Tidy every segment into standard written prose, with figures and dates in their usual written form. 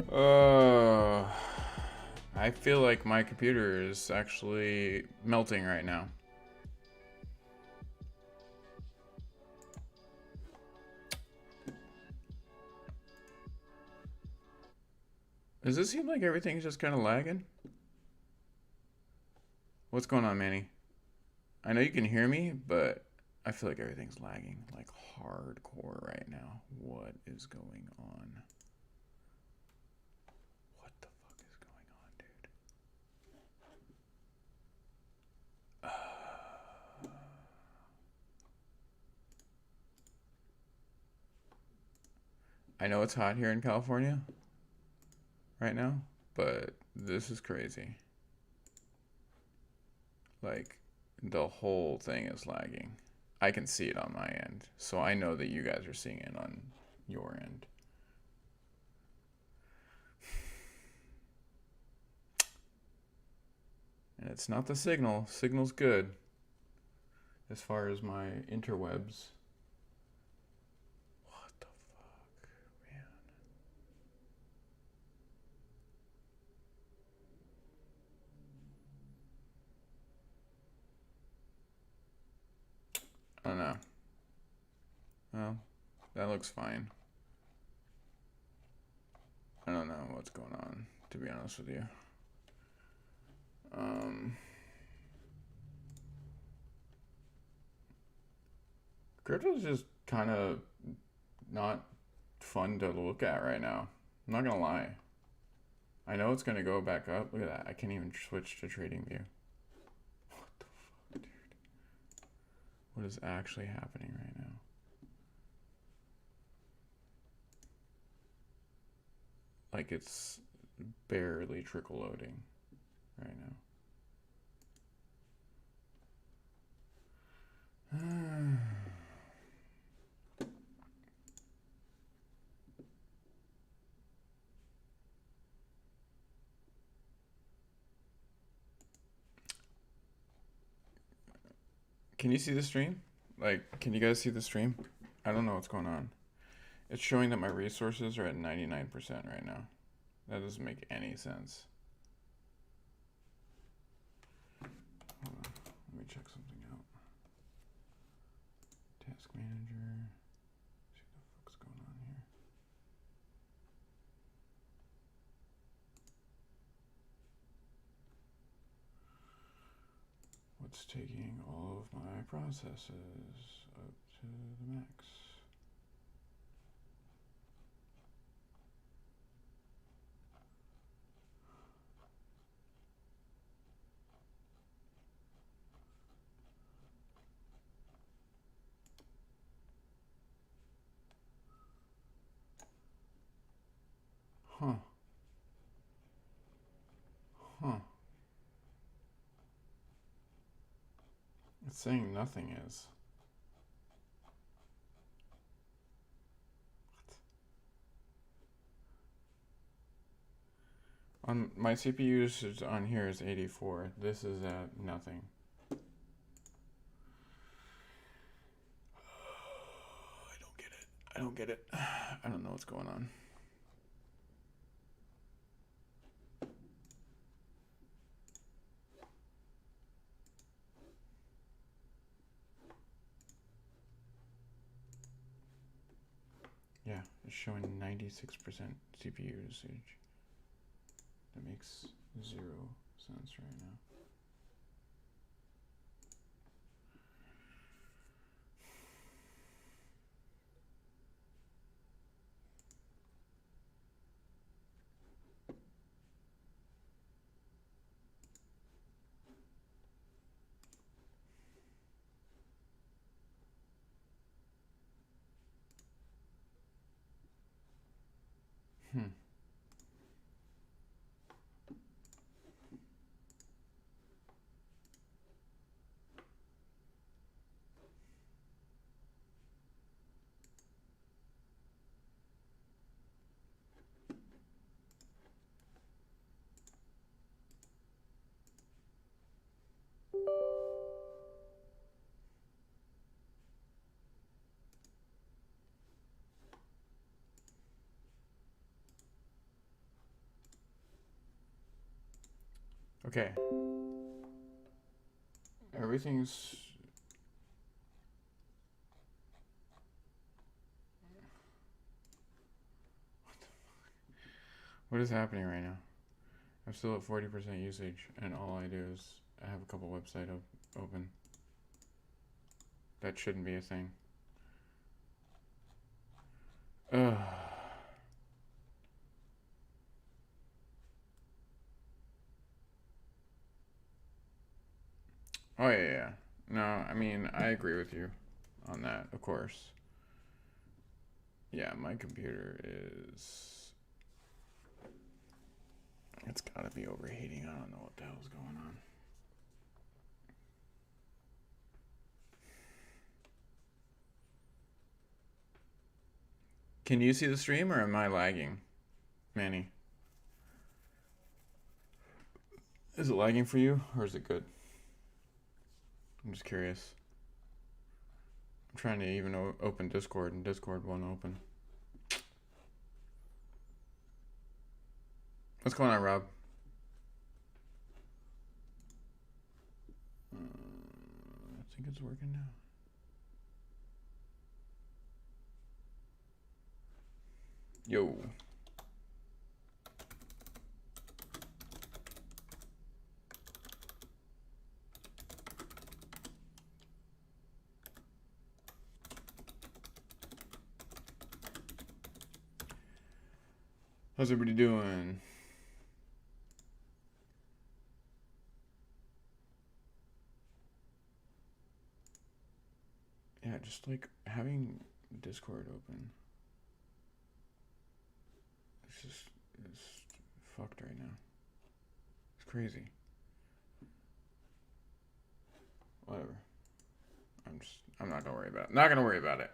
Uh, I feel like my computer is actually melting right now. Does it seem like everything's just kind of lagging? What's going on, Manny? I know you can hear me, but I feel like everything's lagging like hardcore right now. What is going on? What the fuck is going on, dude? I know it's hot here in California right now, but this is crazy. Like, the whole thing is lagging. I can see it on my end, so I know that you guys are seeing it on your end. And it's not the signal. Signal's good as far as my interwebs. What the fuck, man? I don't know. Well, that looks fine. I don't know what's going on, to be honest with you. Crypto's just kind of not fun to look at right now. I'm not gonna lie. I know it's gonna go back up. Look at that. I can't even switch to trading view. What the fuck, dude? What is actually happening right now? Like it's barely trickle loading right now. Can you see the stream? Like, can you guys see the stream? I don't know what's going on. It's showing that my resources are at 99% right now. That doesn't make any sense. Hold on. Let me check something out. Task manager. See what the fuck's going on here. What's taking all of my processes up to the max? Huh. Huh. It's saying nothing is. On my CPU usage on here is 84. This is at nothing. I don't get it. I don't get it. I don't know what's going on. Yeah, it's showing 96% CPU usage. That makes 0 sense right now. Hmm. Okay. Everything's... What is happening right now? I'm still at 40% usage, and all I do is I have a couple websites open. That shouldn't be a thing. Ugh. Oh, yeah. No, I mean, I agree with you on that, of course. Yeah, my computer is... It's gotta be overheating. I don't know what the hell's going on. Can you see the stream, or am I lagging? Manny? Is it lagging for you, or is it good? I'm just curious. I'm trying to even open Discord, and Discord won't open. What's going on, Rob? I think it's working now. Yo. How's everybody doing? Yeah, just like having Discord open. It's fucked right now. It's crazy. Whatever. I'm not gonna worry about it. Not gonna worry about it.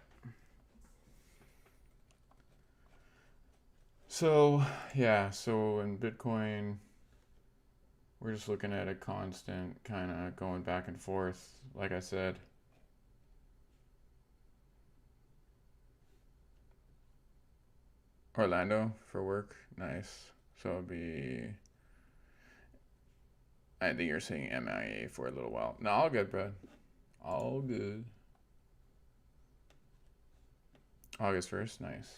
So, yeah, so in Bitcoin, we're just looking at a constant kind of going back and forth, like I said. Orlando for work. Nice. So it'll be... I think you're saying MIA for a little while. No, all good, bro. All good. August 1st. Nice.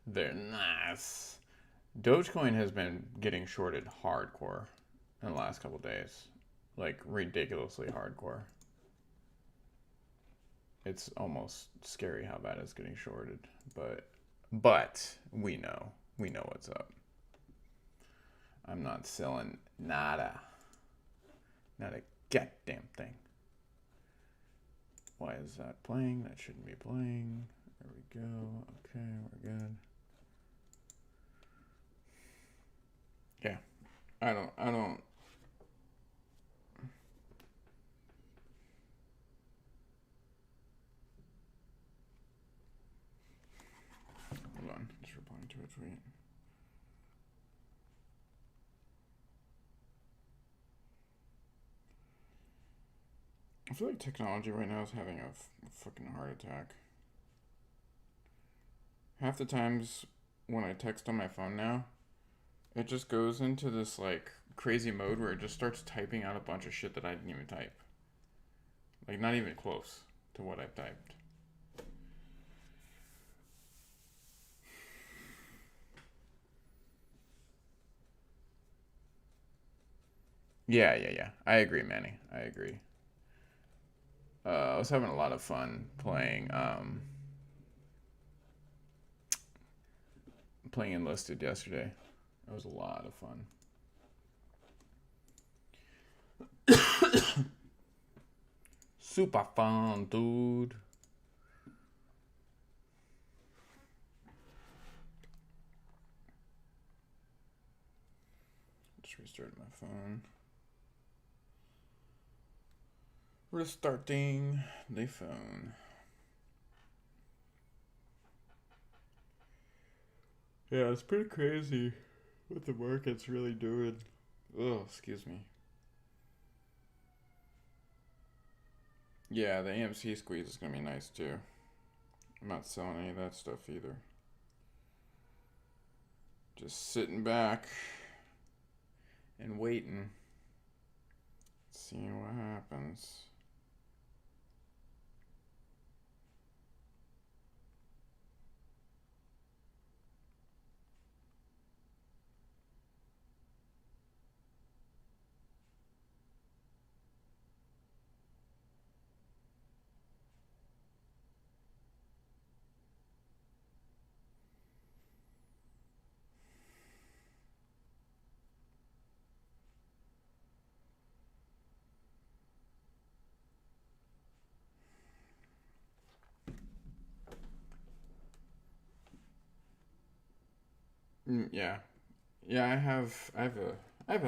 Very nice. DogeCoin has been getting shorted hardcore in the last couple days. Like, ridiculously hardcore. It's almost scary how bad it's getting shorted. But we know. We know what's up. I'm not selling nada. Not a goddamn thing. Why is that playing? That shouldn't be playing. There we go. Okay, we're good. Yeah. I don't. Hold on. Just replying to a tweet. I feel like technology right now is having a fucking heart attack. Half the times when I text on my phone now, it just goes into this like crazy mode where it just starts typing out a bunch of shit that I didn't even type. Like not even close to what I've typed. Yeah. I agree, Manny. I agree. I was having a lot of fun playing Enlisted yesterday. It was a lot of fun. Super fun, dude. Just restarted my phone. Restarting the phone. Yeah, it's pretty crazy what the market's really doing. Oh, excuse me. Yeah, the AMC squeeze is going to be nice too. I'm not selling any of that stuff either. Just sitting back and waiting, seeing what happens. Yeah, yeah. I have an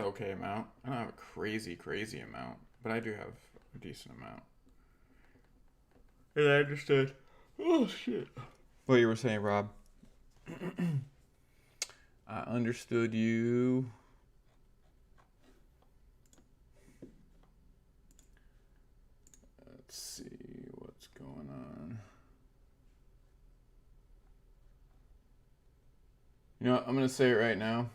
okay amount. I don't have a crazy amount, but I do have a decent amount. And I understood. Oh shit. What you were saying, Rob? I understood you. Let's see what's going on. You know what? I'm gonna say it right now,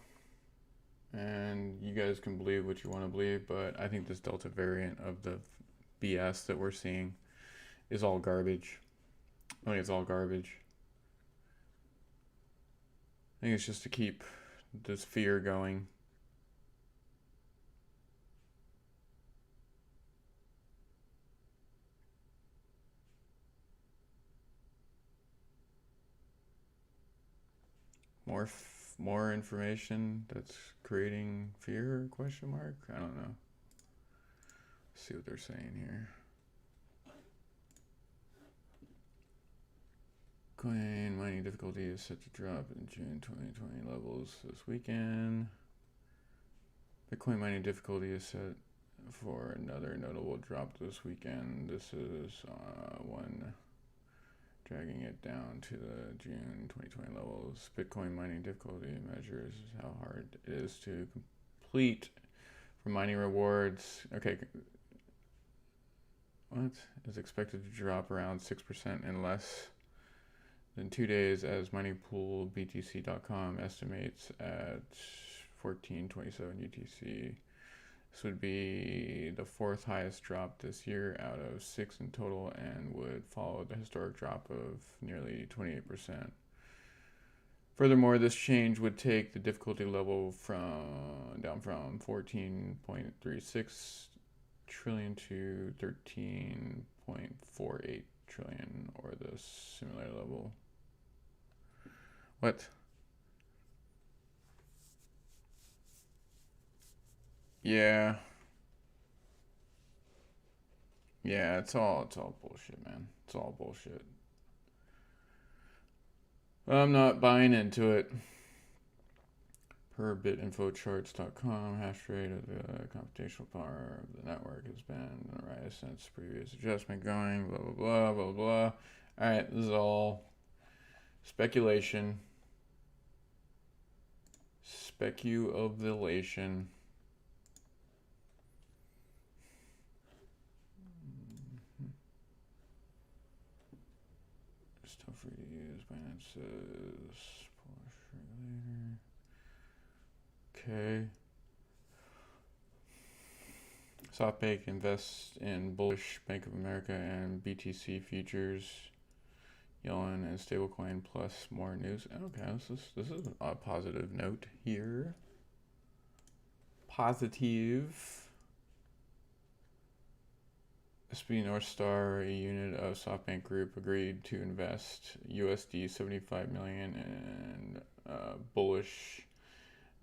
and you guys can believe what you want to believe, but I think this Delta variant of the BS that we're seeing is all garbage. I think it's all garbage. I think it's just to keep this fear going. More information that's creating fear? Question mark. I don't know. Let's see what they're saying here. Coin mining difficulty is set to drop in June 2020 levels this weekend. Bitcoin mining difficulty is set for another notable drop this weekend. This is one dragging it down to the June 2020 levels. Bitcoin mining difficulty measures how hard it is to complete for mining rewards. Okay, what is expected to drop around 6% in less than 2 days, as mining pool BTC.com estimates at 1427 UTC. This would be the fourth highest drop this year out of 6 in total, and would follow the historic drop of nearly 28%. Furthermore, this change would take the difficulty level down from 14.36 trillion to 13.48 trillion, or the similar level. What? Yeah. Yeah, it's all bullshit, man. It's all bullshit. I'm not buying into it. Per bitinfocharts.com, hash rate of the computational power of the network has been on the rise since previous adjustment going, blah, blah, blah, blah, blah. Alright, this is all speculation. Speculation. Still free to use. Binance says push regulator. Okay. SoftBank invests in bullish Bank of America and BTC futures. Yellen and stablecoin plus more news. Okay, this is a positive note here. Positive. SP North Star, a unit of SoftBank Group, agreed to invest USD 75 million in Bullish,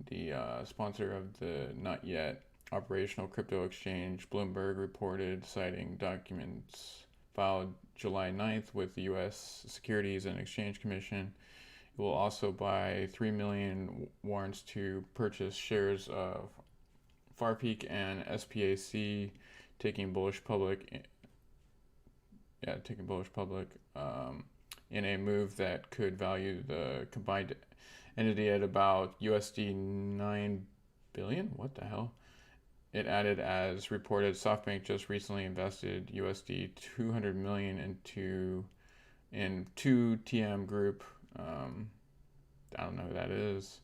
the sponsor of the not yet operational crypto exchange. Bloomberg reported, citing documents filed July 9th with the U.S. Securities and Exchange Commission. It will also buy 3 million warrants to purchase shares of Farpeak and SPAC, taking Bullish public in a move that could value the combined entity at about USD 9 billion. What the hell? It added, as reported, SoftBank just recently invested USD 200 million in 2TM Group. I don't know who that is.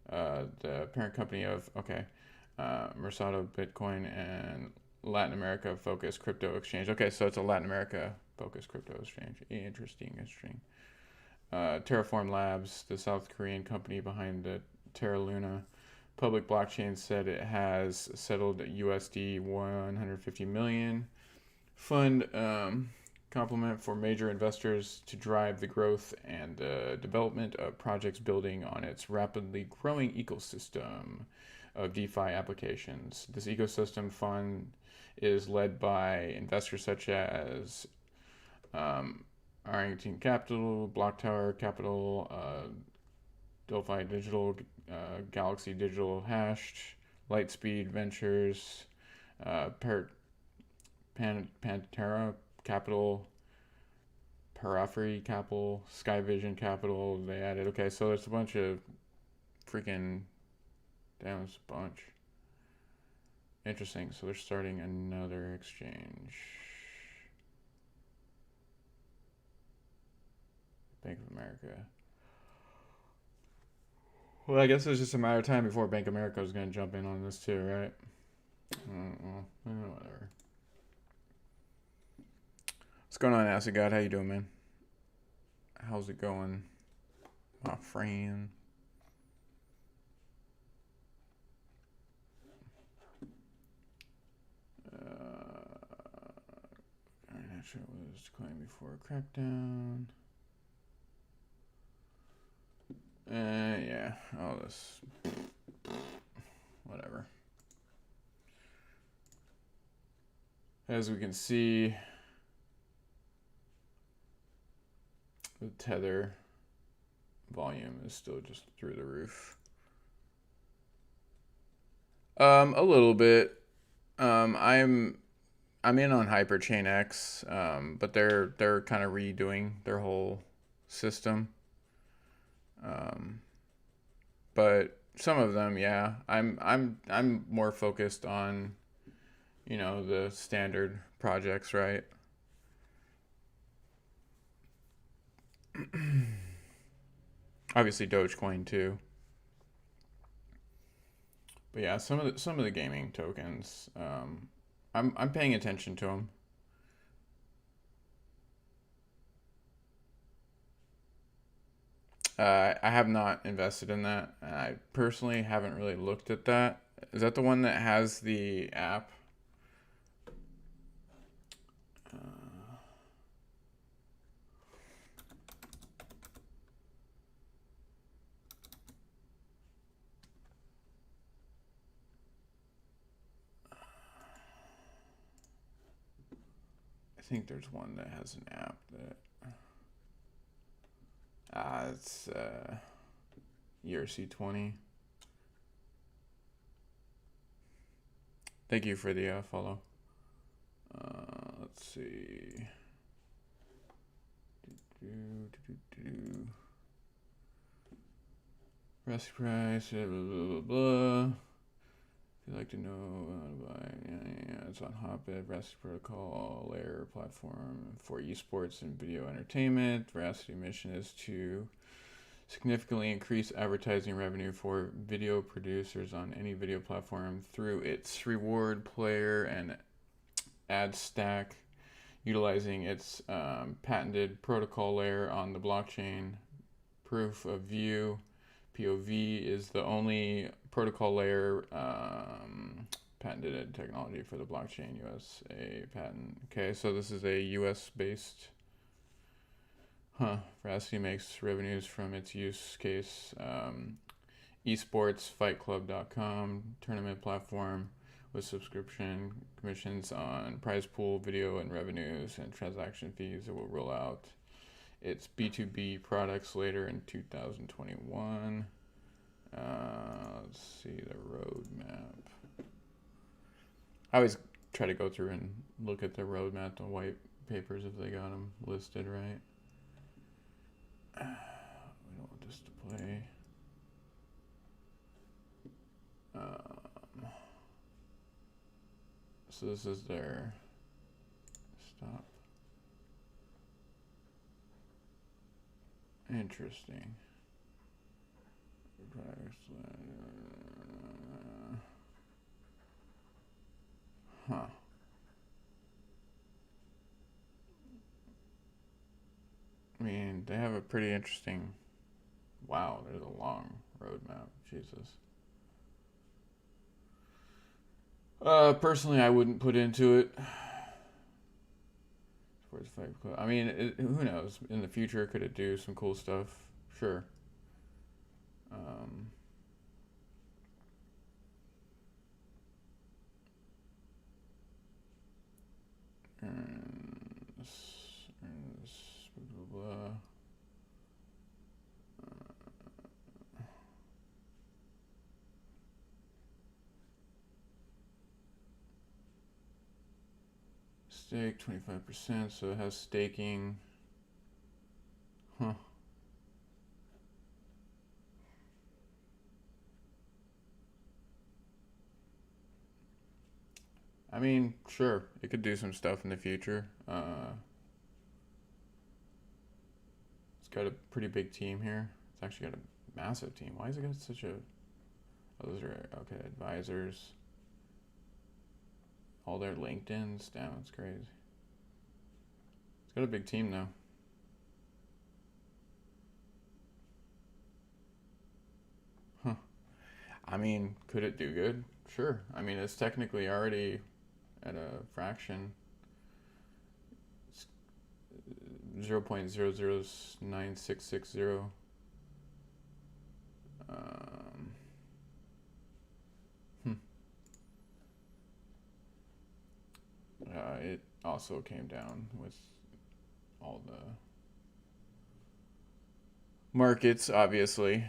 The parent company of Mercado Bitcoin and Latin America focused crypto exchange. Okay, so it's a Latin America focused crypto exchange. Interesting. Terraform Labs, the South Korean company behind the Terra Luna public blockchain, said it has settled USD 150 million fund complement for major investors to drive the growth and development of projects building on its rapidly growing ecosystem of DeFi applications. This ecosystem fund is led by investors such as Arlington Capital, Block Tower Capital, Delphi Digital, Galaxy Digital Hashed, Lightspeed Ventures, Pantera Capital, Periphery Capital, Skyvision Capital. They added. Okay, so there's a bunch of freaking. Damn, it's a bunch. Interesting. So they're starting another exchange. Bank of America. Well, I guess it's just a matter of time before Bank of America is going to jump in on this too, right? Whatever. What's going on, Acid God? How you doing, man? How's it going, my friend? Sure was claimed before a crackdown. Yeah, all this. Whatever. As we can see, the Tether volume is still just through the roof. A little bit. I'm in on Hyperchain X, but they're kind of redoing their whole system. But some of them, yeah, I'm more focused on, the standard projects, right? Obviously DogeCoin too. But yeah, some of the gaming tokens, I'm paying attention to them. I have not invested in that. I personally haven't really looked at that. Is that the one that has the app? I think there's one that has an app that. It's ERC20. Thank you for the follow. Let's see. Rest price, blah, blah, blah, blah. If you'd like to know how to buy, yeah, it's on Hotbit, Veracity Protocol layer platform for esports and video entertainment. Veracity mission is to significantly increase advertising revenue for video producers on any video platform through its reward player and ad stack, utilizing its patented protocol layer on the blockchain. Proof of view POV is the only protocol layer patented technology for the blockchain. USA patent. Okay, so this is a US based. Veracity makes revenues from its use case. esportsfightclub.com tournament platform with subscription commissions on prize pool, video, and revenues and transaction fees. It will roll out its B2B products later in 2021. Let's see the roadmap. I always try to go through and look at the roadmap, the white papers, if they got them listed right. We don't want this to play. So this is their stop. Interesting. Huh. I mean, they have a pretty interesting. Wow, there's a long roadmap. Jesus. Personally, I wouldn't put into it. I mean, who knows? In the future, could it do some cool stuff? Sure. Um, and blah, blah, blah. Stake 25%, so it has staking. Huh. I mean, sure, it could do some stuff in the future. It's got a pretty big team here. It's actually got a massive team. Why has it got such a? Oh, those are okay. Advisors. All their LinkedIn's down. It's crazy. It's got a big team though. Huh. I mean, could it do good? Sure. I mean, it's technically already at a fraction. It's 0.009660. It also came down with all the markets, obviously.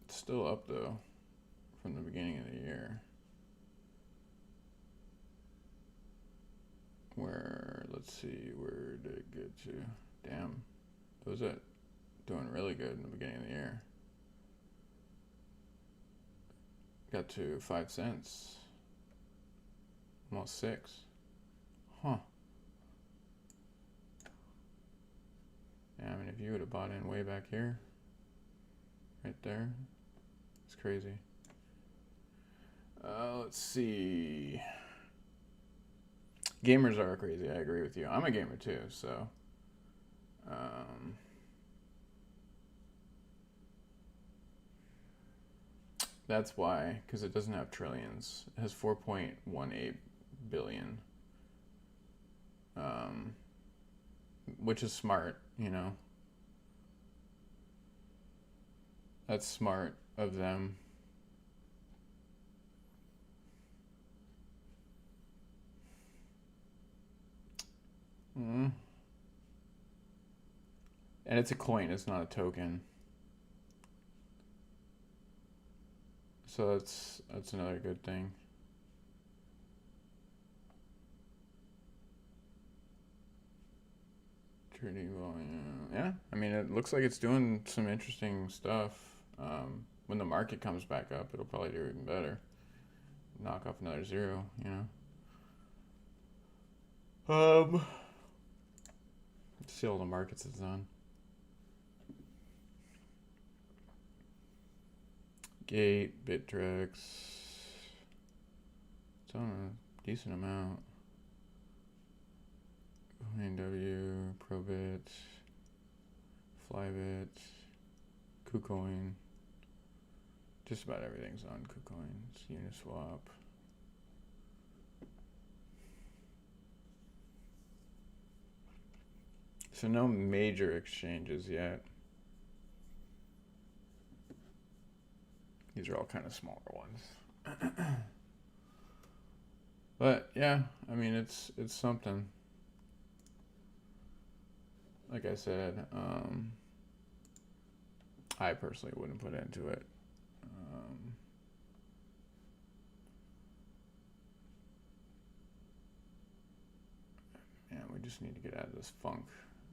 It's still up though from the beginning of the year. Where, let's see, where did it get to? Damn, it was doing really good in the beginning of the year. Got to 5 cents. Almost 6. Huh. Yeah, I mean, if you would have bought in way back here, right there, it's crazy. Let's see. Gamers are crazy. I agree with you. I'm a gamer too, so. That's why, because it doesn't have trillions. It has 4.18 billion. Which is smart, you know. That's smart of them. And it's a coin, it's not a token. So that's another good thing. Trading volume. Yeah, I mean, it looks like it's doing some interesting stuff. When the market comes back up, it'll probably do even better. Knock off another 0, you know. See all the markets it's on. Gate, Bittrex. It's on a decent amount. NW, Probit, Flybit, KuCoin. Just about everything's on KuCoin. Uniswap. So no major exchanges yet. These are all kind of smaller ones. But yeah, I mean, it's something. Like I said, I personally wouldn't put into it. Yeah, we just need to get out of this funk.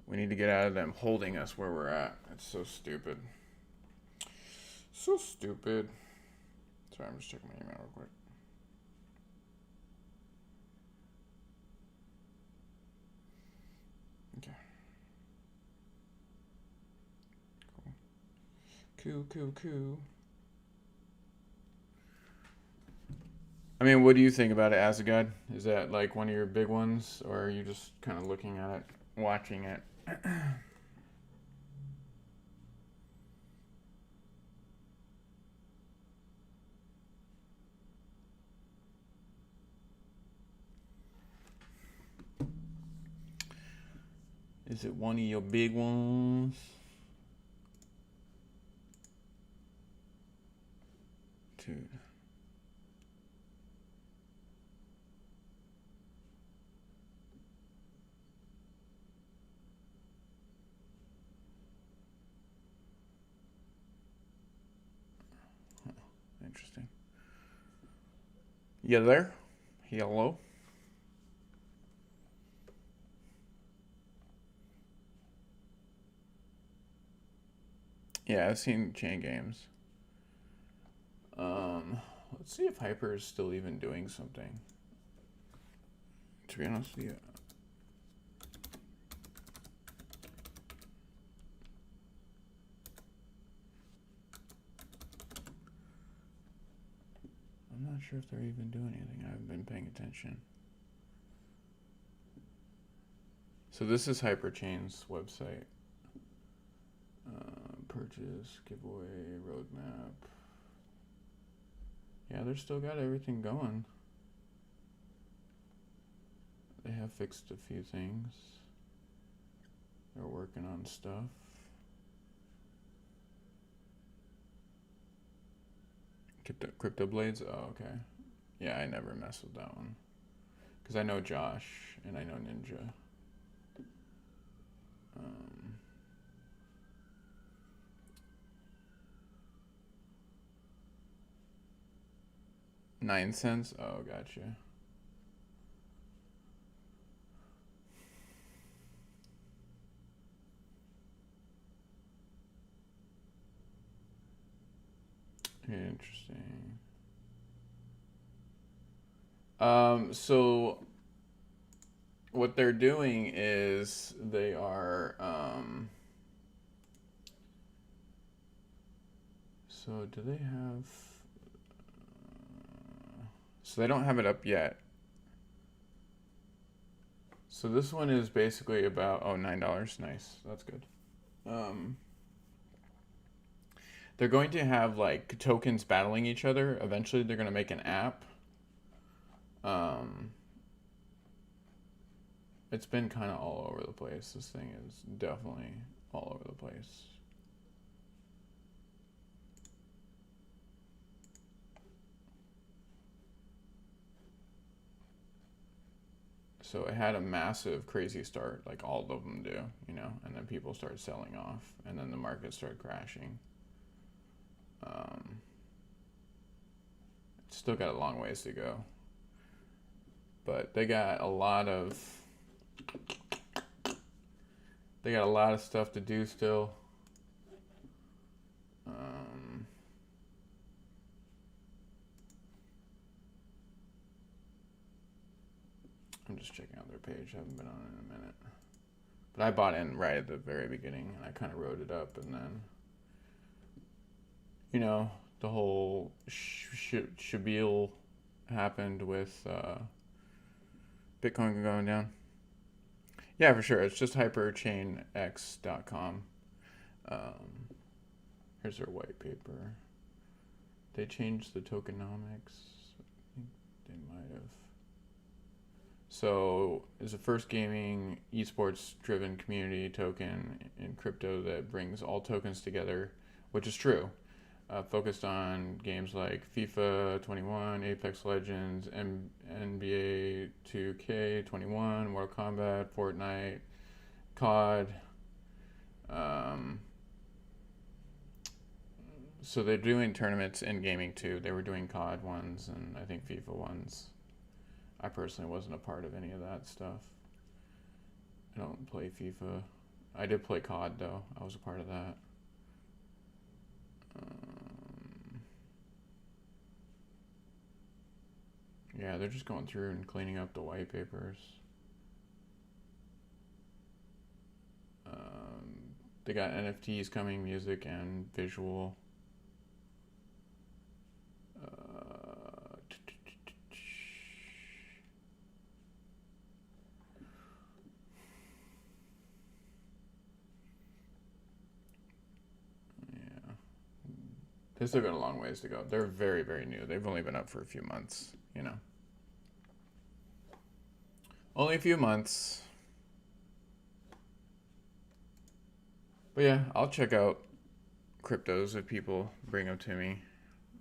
We need to get out of them holding us where we're at. It's so stupid. So stupid. Sorry, I'm just checking my email real quick. Cool. I mean, what do you think about it, Azagad? Is that like one of your big ones, or are you just kind of looking at it, watching it? Is it one of your big ones? Dude. Interesting. You there? Hello? Yeah, I've seen chain games. Let's see if Hyper is still even doing something. To be honest with you. I'm not sure if they're even doing anything. I haven't been paying attention. So this is Hyperchain's website. Purchase, giveaway, roadmap. Yeah, they're still got everything going. They have fixed a few things. They're working on stuff. Crypto Blades? Oh, okay. Yeah, I never mess with that one. Because I know Josh and I know Ninja. 9 cents? Oh, gotcha. Interesting. So what they're doing is they are, so do they have, so they don't have it up yet. So this one is basically about, oh, $9. Nice. That's good. They're going to have like tokens battling each other. Eventually they're going to make an app. It's been kind of all over the place. This thing is definitely all over the place. So it had a massive, crazy start, like all of them do, you know, and then people started selling off, and then the market started crashing. It's still got a long ways to go, but they got a lot of stuff to do still. I'm just checking out their page. I haven't been on it in a minute. But I bought in right at the very beginning, and I kind of wrote it up, and then, you know, the whole shabil happened with Bitcoin going down. Yeah, for sure. It's just hyperchainx.com. Here's their white paper. They changed the tokenomics. I think they might have. So it's the first gaming esports driven community token in crypto that brings all tokens together, which is true. Focused on games like FIFA 21, Apex Legends, NBA 2K 21, Mortal Kombat, Fortnite, COD. So they're doing tournaments in gaming too. They were doing COD ones and I think FIFA ones. I personally wasn't a part of any of that stuff. I don't play FIFA. I did play COD though. I was a part of that. Yeah, they're just going through and cleaning up the white papers. They got NFTs coming, music and visual. Yeah. They still got a long ways to go. They're very, very new. They've only been up for a few months, you know. Only a few months. But yeah, I'll check out cryptos if people bring them to me.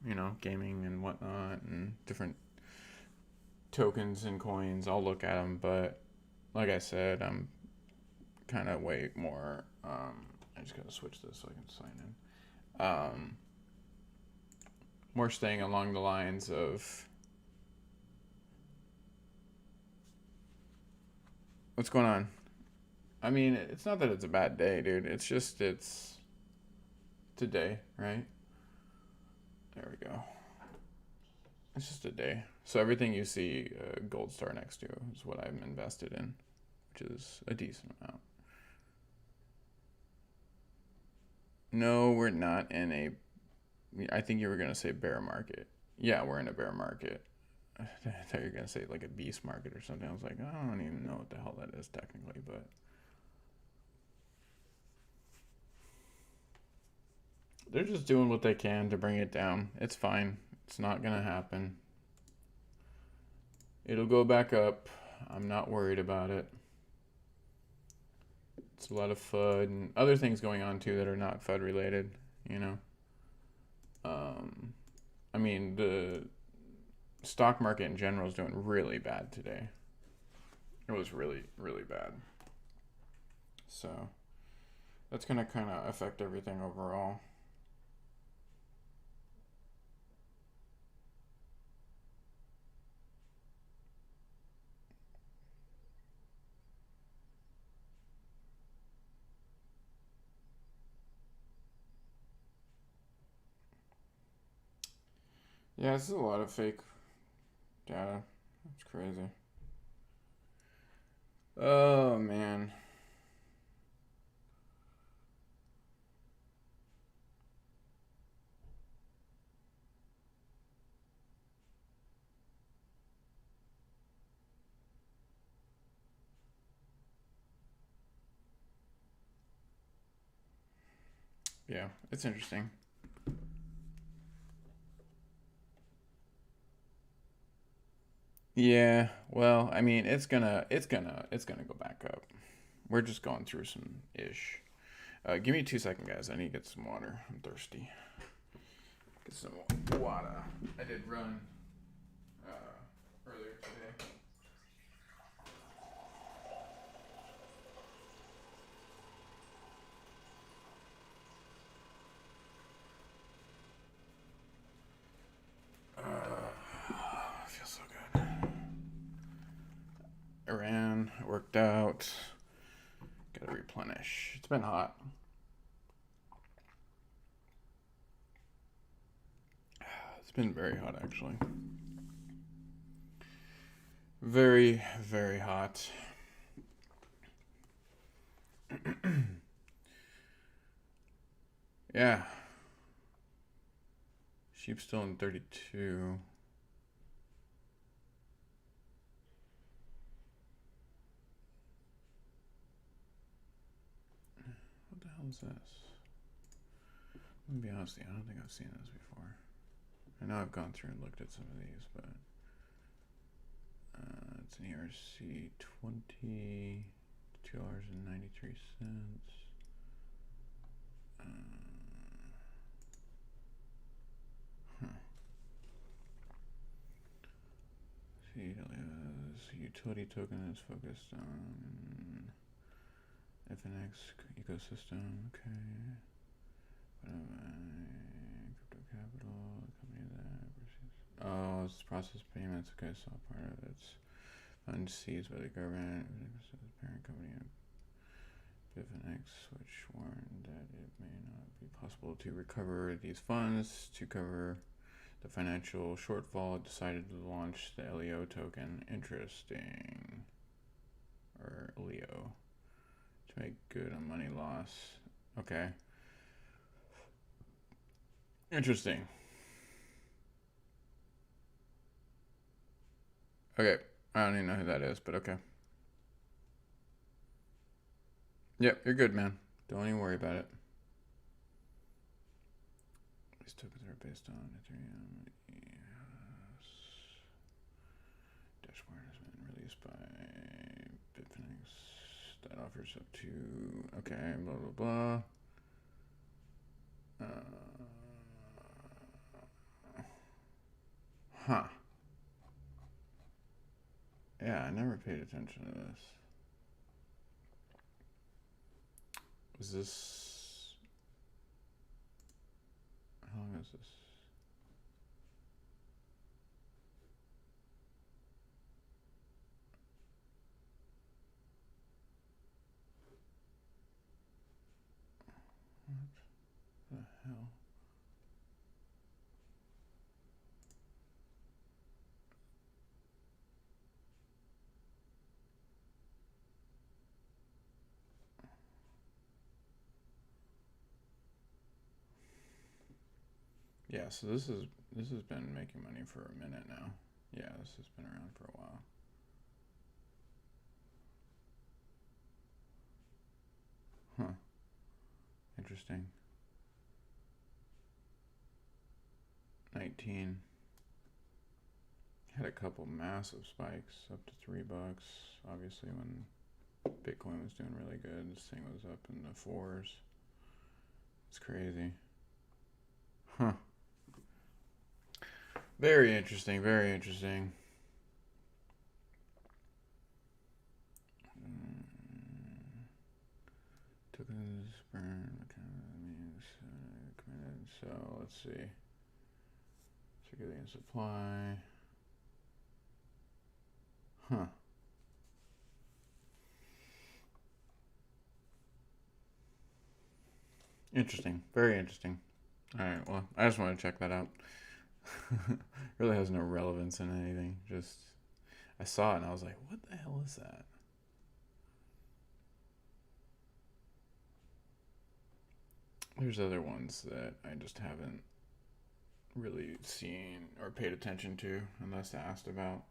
You know, gaming and whatnot and different tokens and coins. I'll look at them, but like I said, I'm kind of way more. I just gotta switch this so I can sign in. More staying along the lines of what's going on. I mean, it's not that it's a bad day, dude. It's just it's a day, right? There we go. It's just a day. So everything you see a gold star next to is what I'm invested in, which is a decent amount. No, we're not in a. I think you were gonna say bear market. Yeah, we're in a bear market. I thought you were gonna say like a beast market or something. I was like, I don't even know what the hell that is technically, but they're just doing what they can to bring it down. It's fine. It's not gonna happen. It'll go back up. I'm not worried about it. It's a lot of FUD and other things going on too that are not FUD related, you know. I mean, the stock market in general is doing really bad today. It was really, really bad. So that's going to kind of affect everything overall. Yeah, this is a lot of fake data. That's crazy. Oh, man. Yeah, it's interesting. Yeah, well, I mean, it's gonna go back up. We're just going through some ish. Give me 2 seconds, guys. I need to get some water. I'm thirsty. Get some water. I did run earlier today. I feel so good. I ran, I worked out. Gotta replenish. It's been hot. It's been very hot, actually. Very, very hot. Yeah. Sheep still in 32. What the hell is this? I'm gonna be honest with you, I don't think I've seen this before. I know I've gone through and looked at some of these, but it's an ERC 20, $2.93. Utility token is focused on FNX ecosystem. Okay. Crypto capital company that. Oh, it's process payments. Okay, so part of it's funds seized by the government, parent company. FNX, which warned that it may not be possible to recover these funds to cover the financial shortfall, decided to launch the LEO token. Interesting. Or LEO. To make good on money loss. Okay. Interesting. Okay. I don't even know who that is, but okay. Yep, you're good, man. Don't even worry about it. These tokens are based on Ethereum. Yes. Dashboard has been released by Bitfinex. That offers up to. Okay, blah, blah, blah. Huh. Yeah, I never paid attention to this. Was this. How long is this? What the hell? Yeah, so this has been making money for a minute now. Yeah, this has been around for a while. Huh. Interesting. 19. Had a couple massive spikes up to $3. Obviously, when Bitcoin was doing really good, this thing was up in the fours. It's crazy. Huh. Very interesting. Very interesting. Tokens burn. Committed. So let's see. Circulating supply. Huh. Interesting. Very interesting. All right. Well, I just want to check that out. Really has no relevance in anything. Just I saw it and I was like, what the hell is that? There's other ones that I just haven't really seen or paid attention to unless asked about.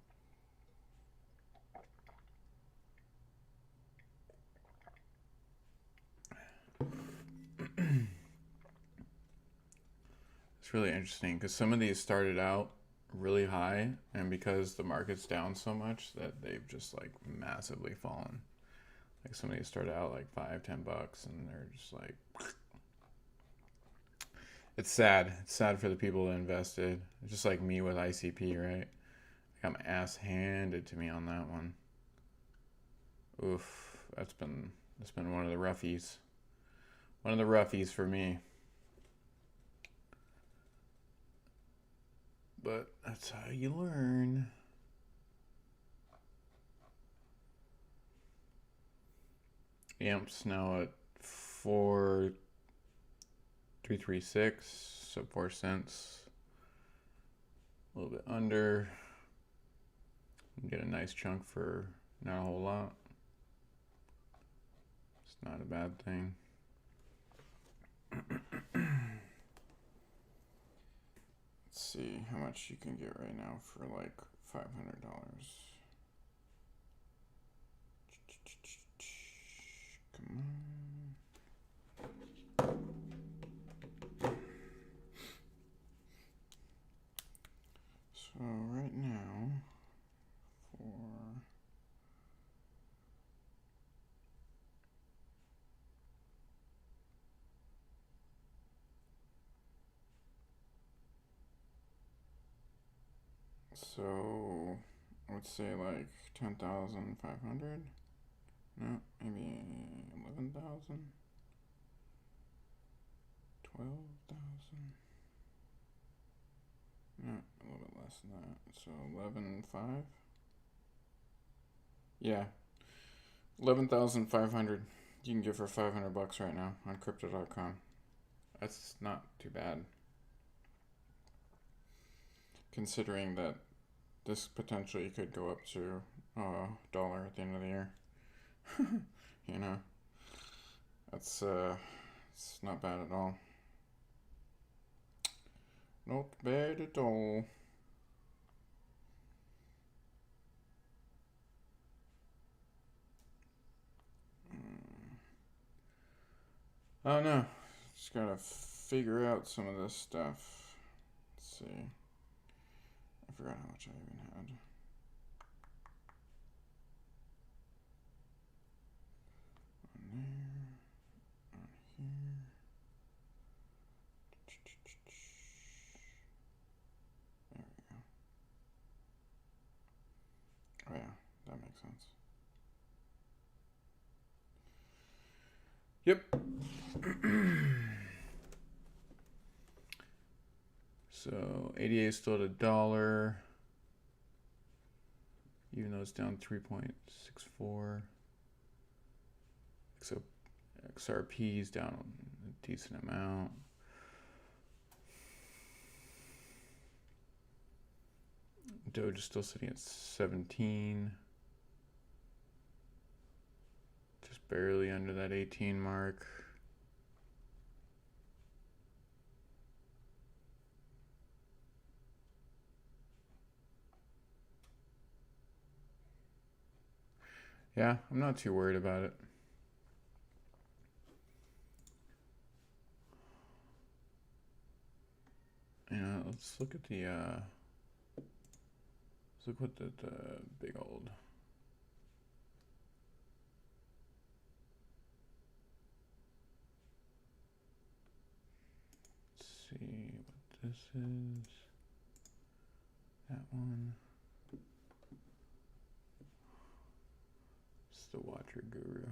It's really interesting because some of these started out really high, and because the market's down so much that they've just like massively fallen. Like some of these started out like $5-10 and they're just like it's sad. It's sad for the people that invested. It's just like me with ICP, right? I got my ass handed to me on that one. Oof, that's been one of the roughies. One of the roughies for me. But that's how you learn. Amp's now at 4,336, so 4 cents. A little bit under. Get a nice chunk for not a whole lot. It's not a bad thing. Let's see how much you can get right now for like $500. Come on. So right now, so let's say like 10,500. No, maybe 11,000. 12,000. No, a little bit less than that. So 11,500. Yeah, 11,500. You can get for $500 right now on crypto.com. That's not too bad. Considering that this potentially could go up to $1 at the end of the year. You know, that's It's not bad at all. Not bad at all. I don't know. Just gotta figure out some of this stuff. Let's see. I forgot how much I even had. On there. On here. There we go. Oh yeah, that makes sense. Yep. So 88 is still at $1, even though it's down 3.64. So XRP is down a decent amount. Doge is still sitting at 17. Just barely under that 18 mark. Yeah, I'm not too worried about it. Let's look at the let's look what the big old see what this is. That one. It's the Watcher Guru.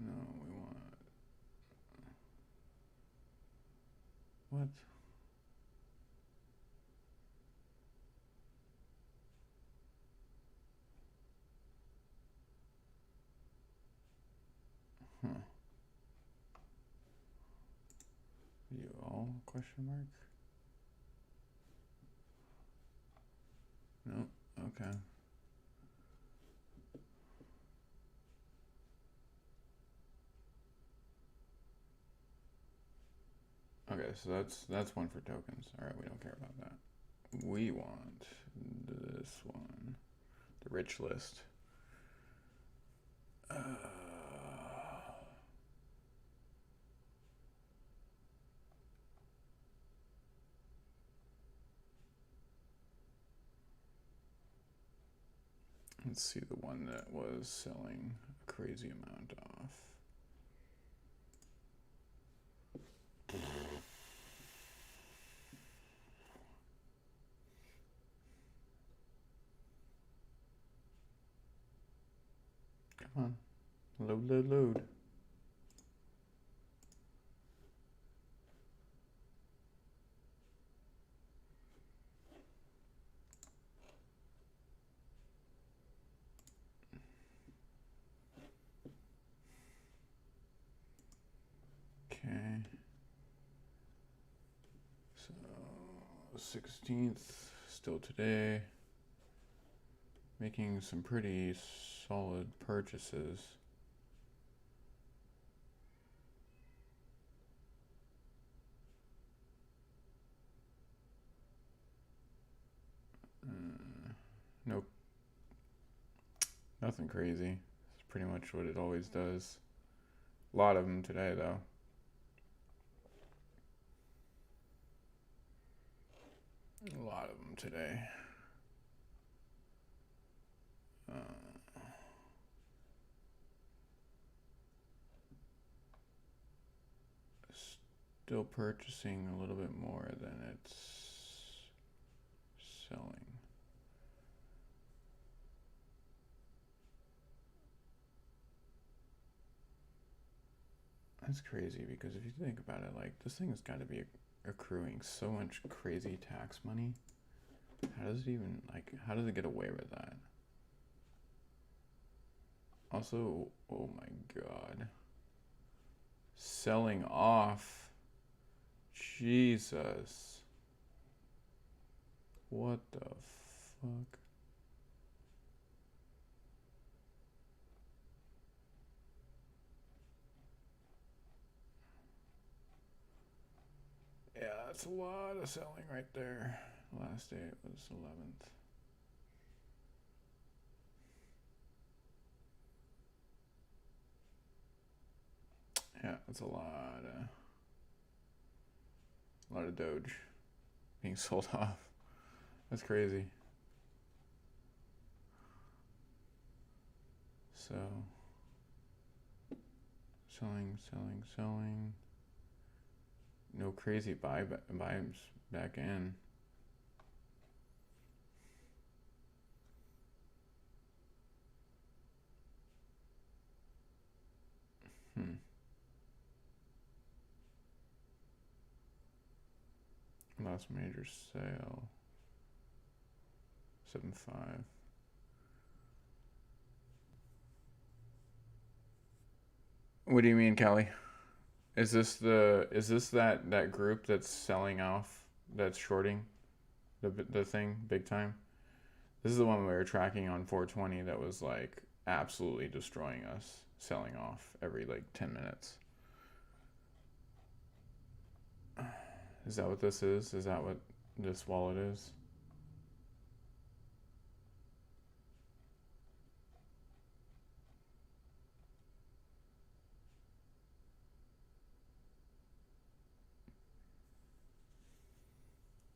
No, we want what? Huh. You all question mark? No. Okay. Okay, so that's one for tokens. All right, we don't care about that. We want this one, the rich list. Let's see the one that was selling a crazy amount off. Come on. Load. Okay. So 16th, still today. Making some pretty solid purchases. Nope. Nothing crazy. It's pretty much what it always does. A lot of them today, though. A lot of them today. Still purchasing a little bit more than it's selling. That's crazy because if you think about it, like this thing has got to be accruing so much crazy tax money. How does it even, like, how does it get away with that? Also, oh my God. Selling off. Jesus. What the fuck? That's a lot of selling right there. Last day was 11th. Yeah, that's a lot of Doge being sold off. That's crazy. So selling. No crazy buys back in. Last major sale. 7.5. What do you mean, Callie? Is this that group that's selling off, that's shorting the thing big time? This is the one we were tracking on 420 that was like absolutely destroying us, selling off every like 10 minutes. Is that what this is? Is that what this wallet is?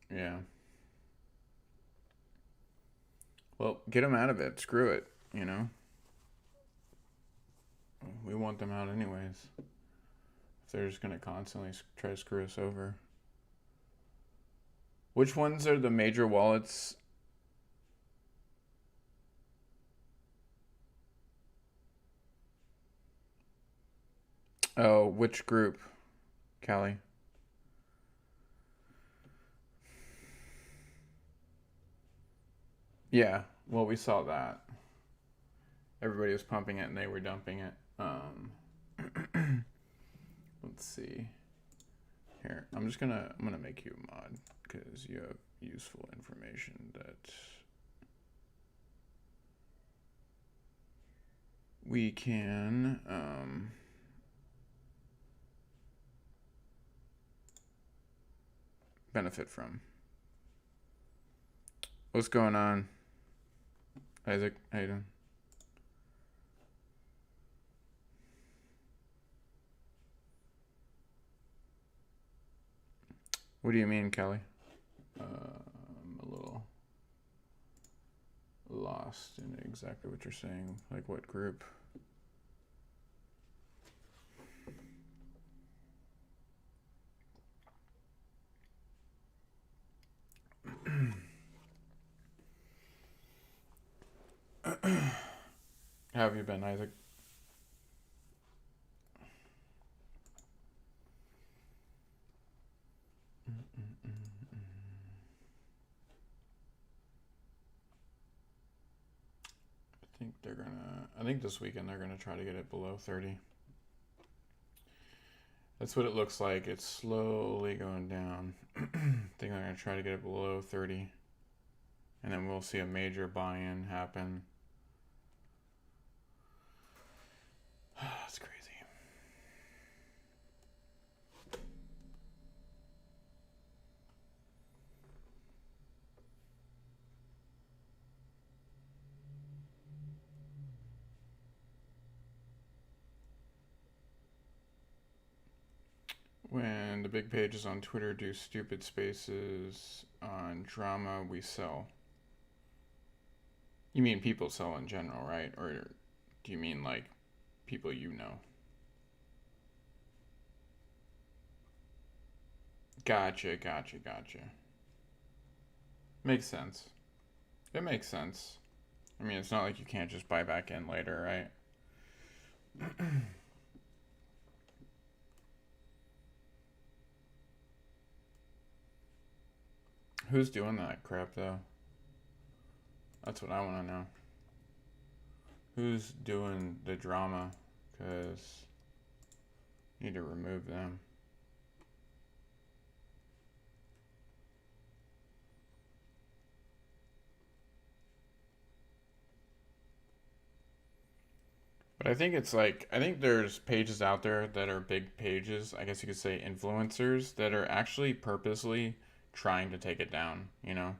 Yeah. Well, get them out of it. Screw it, you know? We want them out anyways. If they're just going to constantly try to screw us over. Which ones are the major wallets? Oh, which group, Callie? Yeah, well, we saw that. Everybody was pumping it and they were dumping it. Let's see. Here, I'm gonna make you a mod because you have useful information that we can benefit from. What's going on, Isaac? How you doing? What do you mean, Kelly? I'm a little lost in exactly what you're saying. Like what group? How have you been, Isaac? I think this weekend they're gonna try to get it below 30. That's what it looks like. It's slowly going down. I think they're gonna try to get it below 30. And then we'll see a major buy-in happen. That's crazy. When the big pages on Twitter do stupid spaces on drama, we sell. You mean people sell in general, right? Or do you mean like people you know? Gotcha. Makes sense. It makes sense. I mean, it's not like you can't just buy back in later, right? Who's doing that crap, though? That's what I want to know. Who's doing the drama? Because you need to remove them. But I think it's like, I think there's pages out there that are big pages, I guess you could say influencers, that are actually purposely trying to take it down, you know?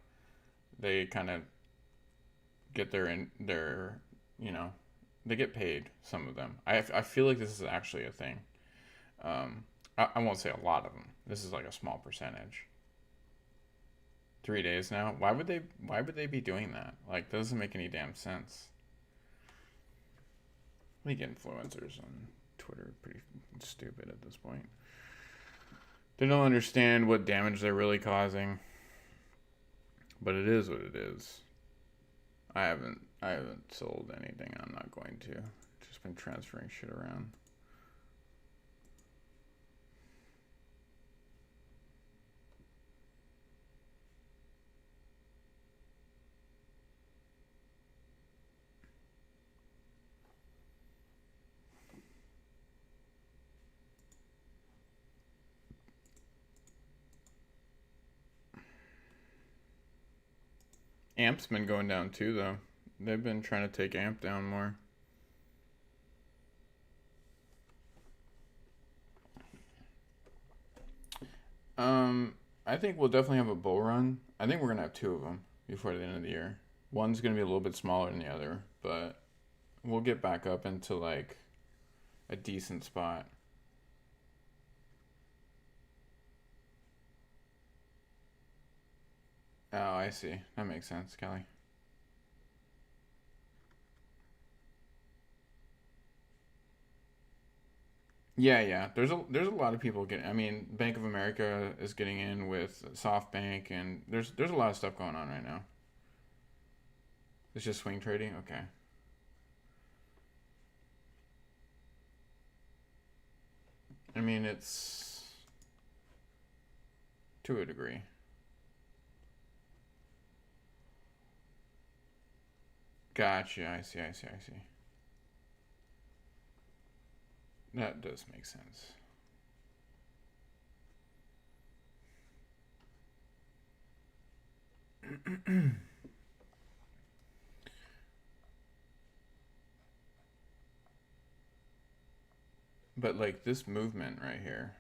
They kind of get their, you know, they get paid, some of them. I feel like this is actually a thing. I won't say a lot of them. This is like a small percentage. 3 days now. Why would they be doing that? Like, that doesn't make any damn sense. I think influencers on Twitter are pretty stupid at this point. They don't understand what damage they're really causing. But it is what it is. I haven't sold anything. I'm not going to. Just been transferring shit around. Amp's been going down too, though. They've been trying to take Amp down more. I think we'll definitely have a bull run. I think we're gonna have two of them before the end of the year. One's gonna be a little bit smaller than the other, but we'll get back up into like a decent spot. Oh, I see. That makes sense, Kelly. Yeah, yeah. There's a lot of people getting. I mean, Bank of America is getting in with SoftBank, and there's a lot of stuff going on right now. It's just swing trading. Okay. I mean, it's to a degree. Gotcha. I see. I see. I see. That does make sense. But like this movement right here,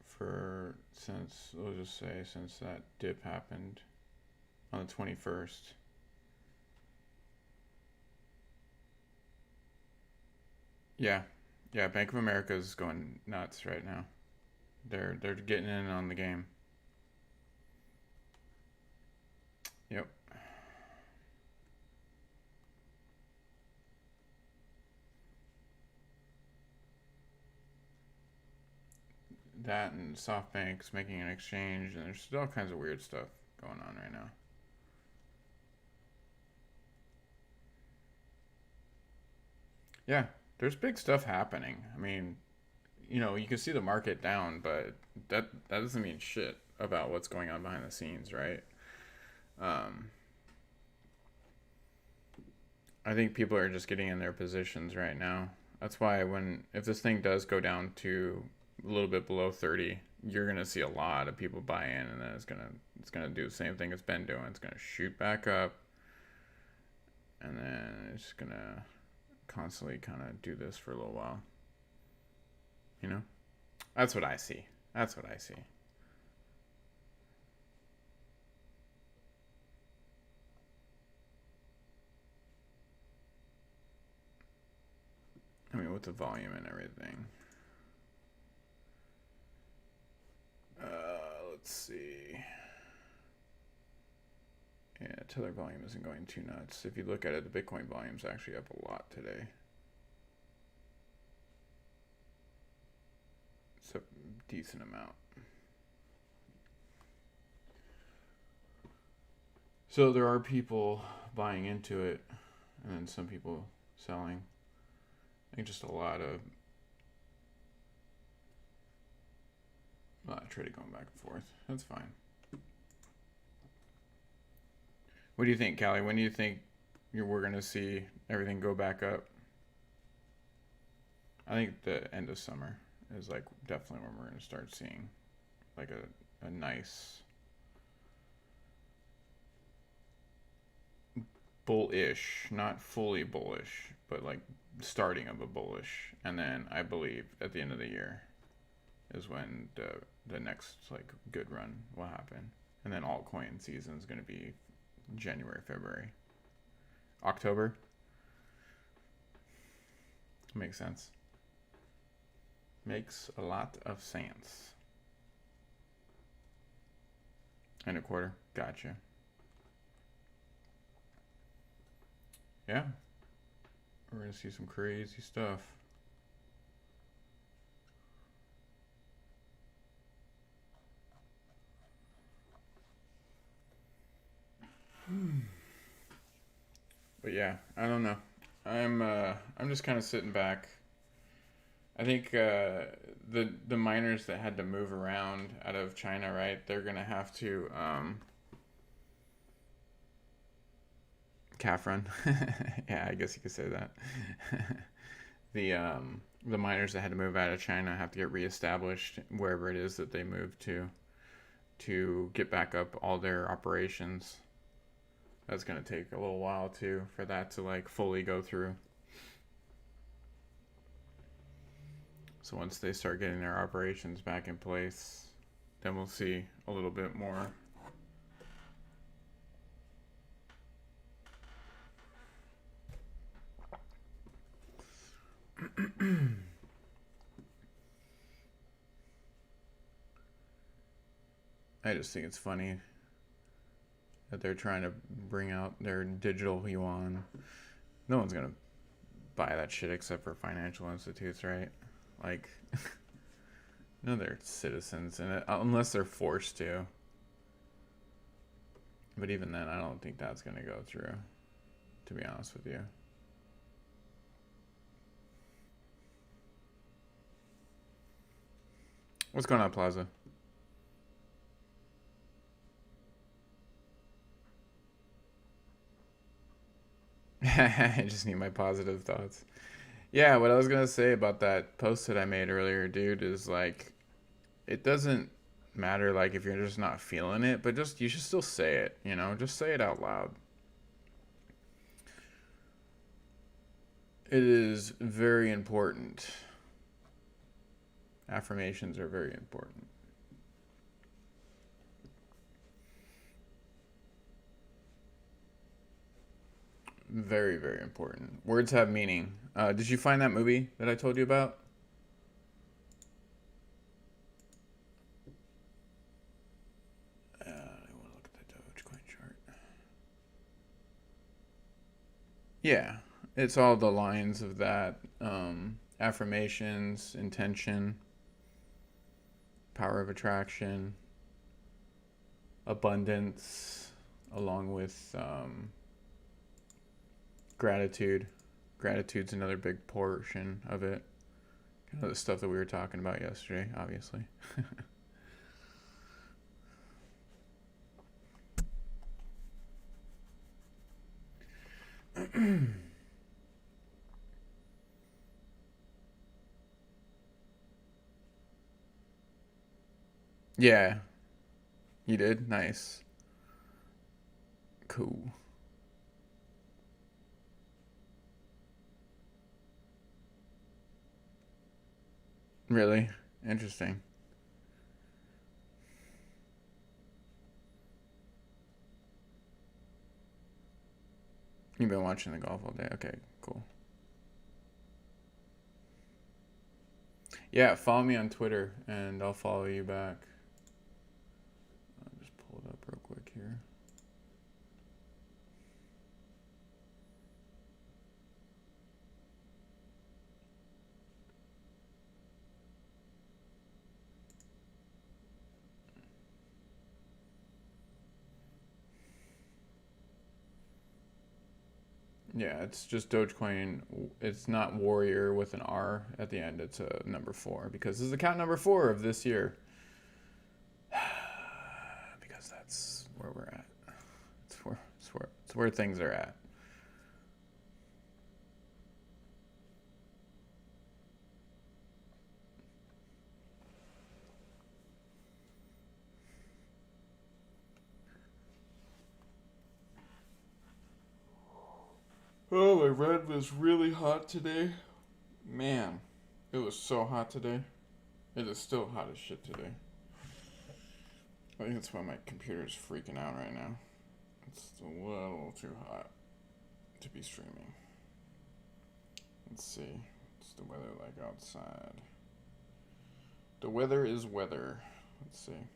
for since we'll just say since that dip happened on the 21st. Yeah, yeah. Bank of America is going nuts right now. They're getting in on the game. Yep. That and SoftBank's making an exchange, and there's all kinds of weird stuff going on right now. Yeah, there's big stuff happening. I mean, you can see the market down, but that doesn't mean shit about what's going on behind the scenes, right? Um, I think people are just getting in their positions right now. That's why when if this thing does go down to a little bit below 30, you're gonna see a lot of people buy in, and then it's gonna do the same thing it's been doing. It's gonna shoot back up, and then it's gonna constantly kind of do this for a little while. You know, that's what I see. That's what I see. I mean, with the volume and everything. Let's see. Yeah, Tether volume isn't going too nuts. If you look at it, the Bitcoin volume's actually up a lot today. It's a decent amount. So there are people buying into it, and then some people selling. I think just a lot of trading going back and forth. That's fine. What do you think, Callie? When do you think we're gonna see everything go back up? I think the end of summer is like definitely when we're gonna start seeing like a nice bullish, not fully bullish, but like starting of a bullish. And then I believe at the end of the year is when the next like good run will happen. And then altcoin season is going to be January, February, October. Makes sense. Makes a lot of sense. And a quarter. Gotcha. Yeah. We're going to see some crazy stuff. But yeah, I don't know. I'm just kind of sitting back. I think the miners that had to move around out of China, right? They're gonna have to calf run. Yeah, I guess you could say that. The miners that had to move out of China have to get reestablished wherever it is that they moved to get back up all their operations. That's gonna take a little while too for that to like fully go through. So once they start getting their operations back in place, then we'll see a little bit more. I just think it's funny that they're trying to bring out their digital yuan. No one's gonna buy that shit except for financial institutes, right? Like, no, they're citizens, and unless they're forced to. But even then, I don't think that's gonna go through, to be honest with you. What's going on, Plaza? I just need my positive thoughts. Yeah, what I was gonna say about that post that I made earlier, dude, is like, it doesn't matter like if you're just not feeling it, but just you should still say it, you know, just say it out loud. It is very important. Affirmations are very important. Very, very important. Words have meaning. Did you find that movie that I told you about? I want to look at the DogeCoin chart. Yeah, it's all the lines of that. Affirmations, intention, power of attraction, abundance, along with gratitude. Gratitude's another big portion of it. Kind of the stuff that we were talking about yesterday, obviously. Yeah, you did? Nice. Cool. Really? Interesting. You've been watching the golf all day. Okay, cool. Yeah, follow me on Twitter and I'll follow you back. I'll just pull it up real quick here. Yeah, it's just Dogecoin. It's not Warrior with an R at the end. It's a number 4 because this is account number 4 of this year. Because that's where we're at. It's where things are at. run was really hot today. Man, it was so hot today. It is still hot as shit today. I think that's why my computer's freaking out right now. It's a little too hot to be streaming. Let's see. What's the weather like outside? The weather is weather. Let's see.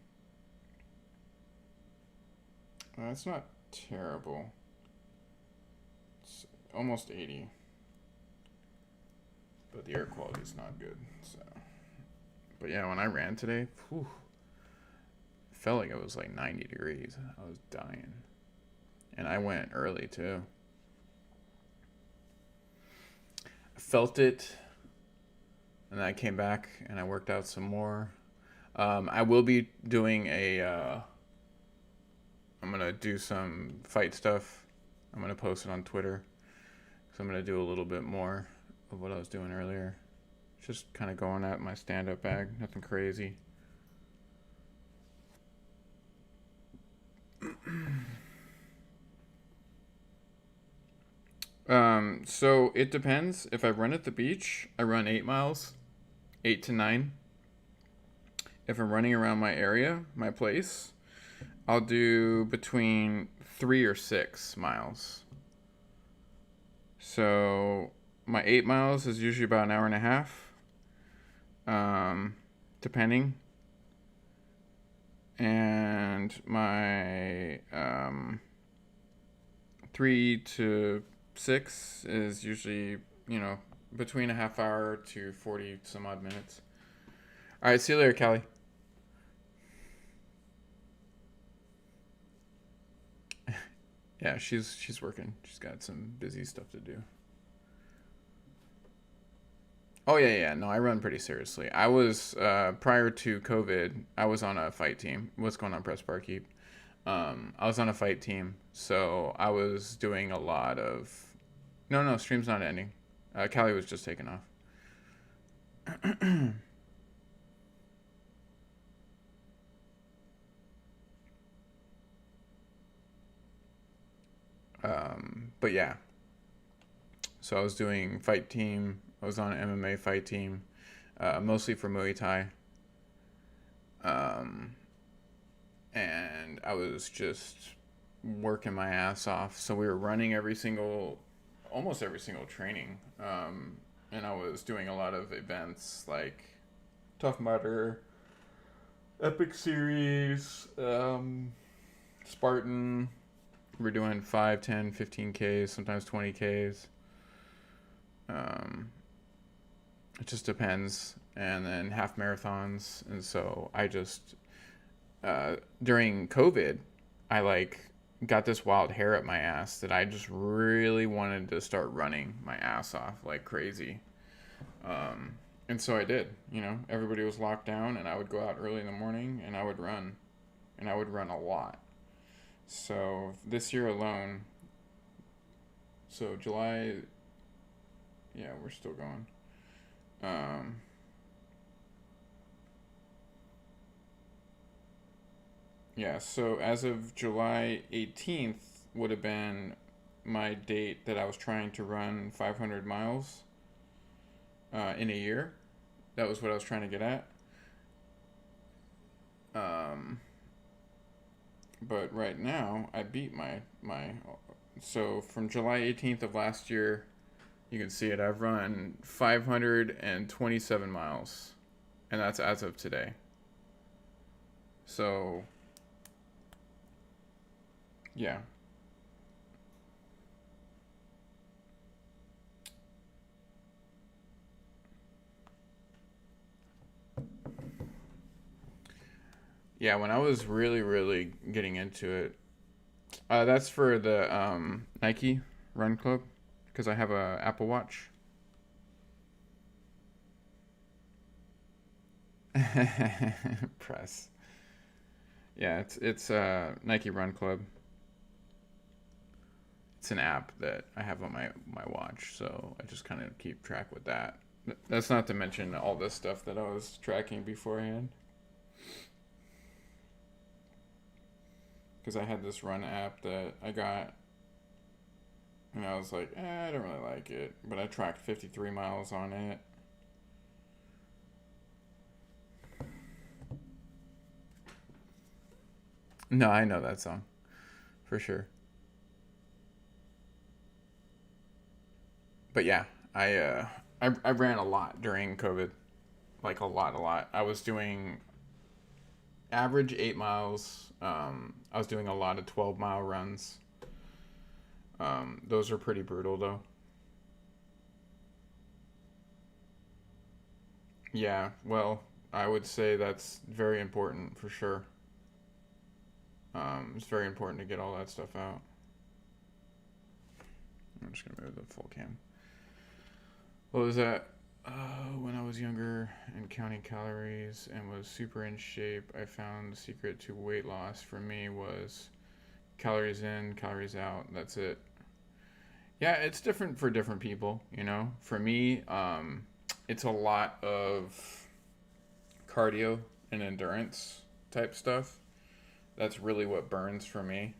It's not terrible. It's almost 80. But the air quality is not good. So, but yeah, when I ran today, whew, it felt like it was like 90 degrees. I was dying. And I went early too. I felt it. And then I came back and I worked out some more. I will be doing I'm going to do some fight stuff. I'm going to post it on Twitter. So I'm going to do a little bit more of what I was doing earlier. Just kind of going at my stand-up bag. Nothing crazy. So it depends. If I run at the beach, I run 8 miles, 8 to 9. If I'm running around my area, my place, I'll do between 3 or 6 miles. So my 8 miles is usually about an hour and a half, depending. And my 3 to 6 is usually, between a half hour to 40 some odd minutes. All right, see you later, Callie. Yeah, she's working. She's got some busy stuff to do. Oh yeah. No, I run pretty seriously. I was prior to COVID, I was on a fight team. What's going on, Press Barkeep? I was on a fight team, so I was doing a lot of. No, stream's not ending. Callie was just taking off. But yeah. So I was doing fight team. I was on an MMA fight team, mostly for Muay Thai. And I was just working my ass off. So we were running almost every single training. And I was doing a lot of events like Tough Mudder, Epic Series, Spartan. We're doing 5, 10, 15Ks, sometimes 20Ks. It just depends. And then half marathons. And so I just, during COVID, I got this wild hair up my ass that I just really wanted to start running my ass off like crazy. And so I did, everybody was locked down and I would go out early in the morning and I would run a lot. So this year alone, so July, yeah, we're still going. Yeah, so as of July 18th would have been my date that I was trying to run 500 miles in a year. That was what I was trying to get at. But right now, I beat my so from July 18th of last year, you can see it, I've run 527 miles. And that's as of today. So, yeah. Yeah, when I was really, really getting into it, that's for the Nike Run Club, because I have a Apple Watch. Press. Yeah, it's Nike Run Club. It's an app that I have on my watch, so I just kind of keep track with that. That's not to mention all this stuff that I was tracking beforehand. Because I had this run app that I got, And I was like, I don't really like it. But I tracked 53 miles on it. No, I know that song for sure. But yeah, I ran a lot during COVID, like a lot. I was doing average 8 miles. I was doing a lot of 12-mile runs. Those are pretty brutal though. Yeah, well, I would say that's very important for sure. It's very important to get all that stuff out. I'm just gonna move the full cam. What was that? When I was younger and counting calories and was super in shape, I found the secret to weight loss for me was calories in, calories out. That's it. Yeah, it's different for different people, you know. For me, it's a lot of cardio and endurance type stuff. That's really what burns for me.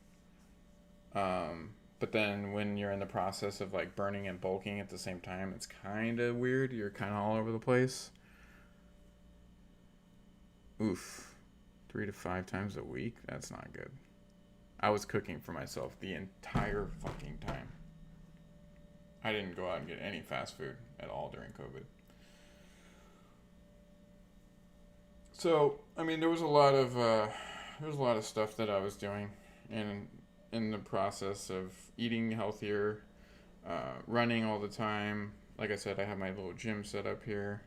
But then when you're in the process of like burning and bulking at the same time, it's kind of weird. You're kind of all over the place. Oof. 3 to 5 times a week? That's not good. I was cooking for myself the entire fucking time. I didn't go out and get any fast food at all during COVID. So, I mean, there was a lot of stuff that I was doing in the process of eating healthier, running all the time. Like I said, I have my little gym set up here.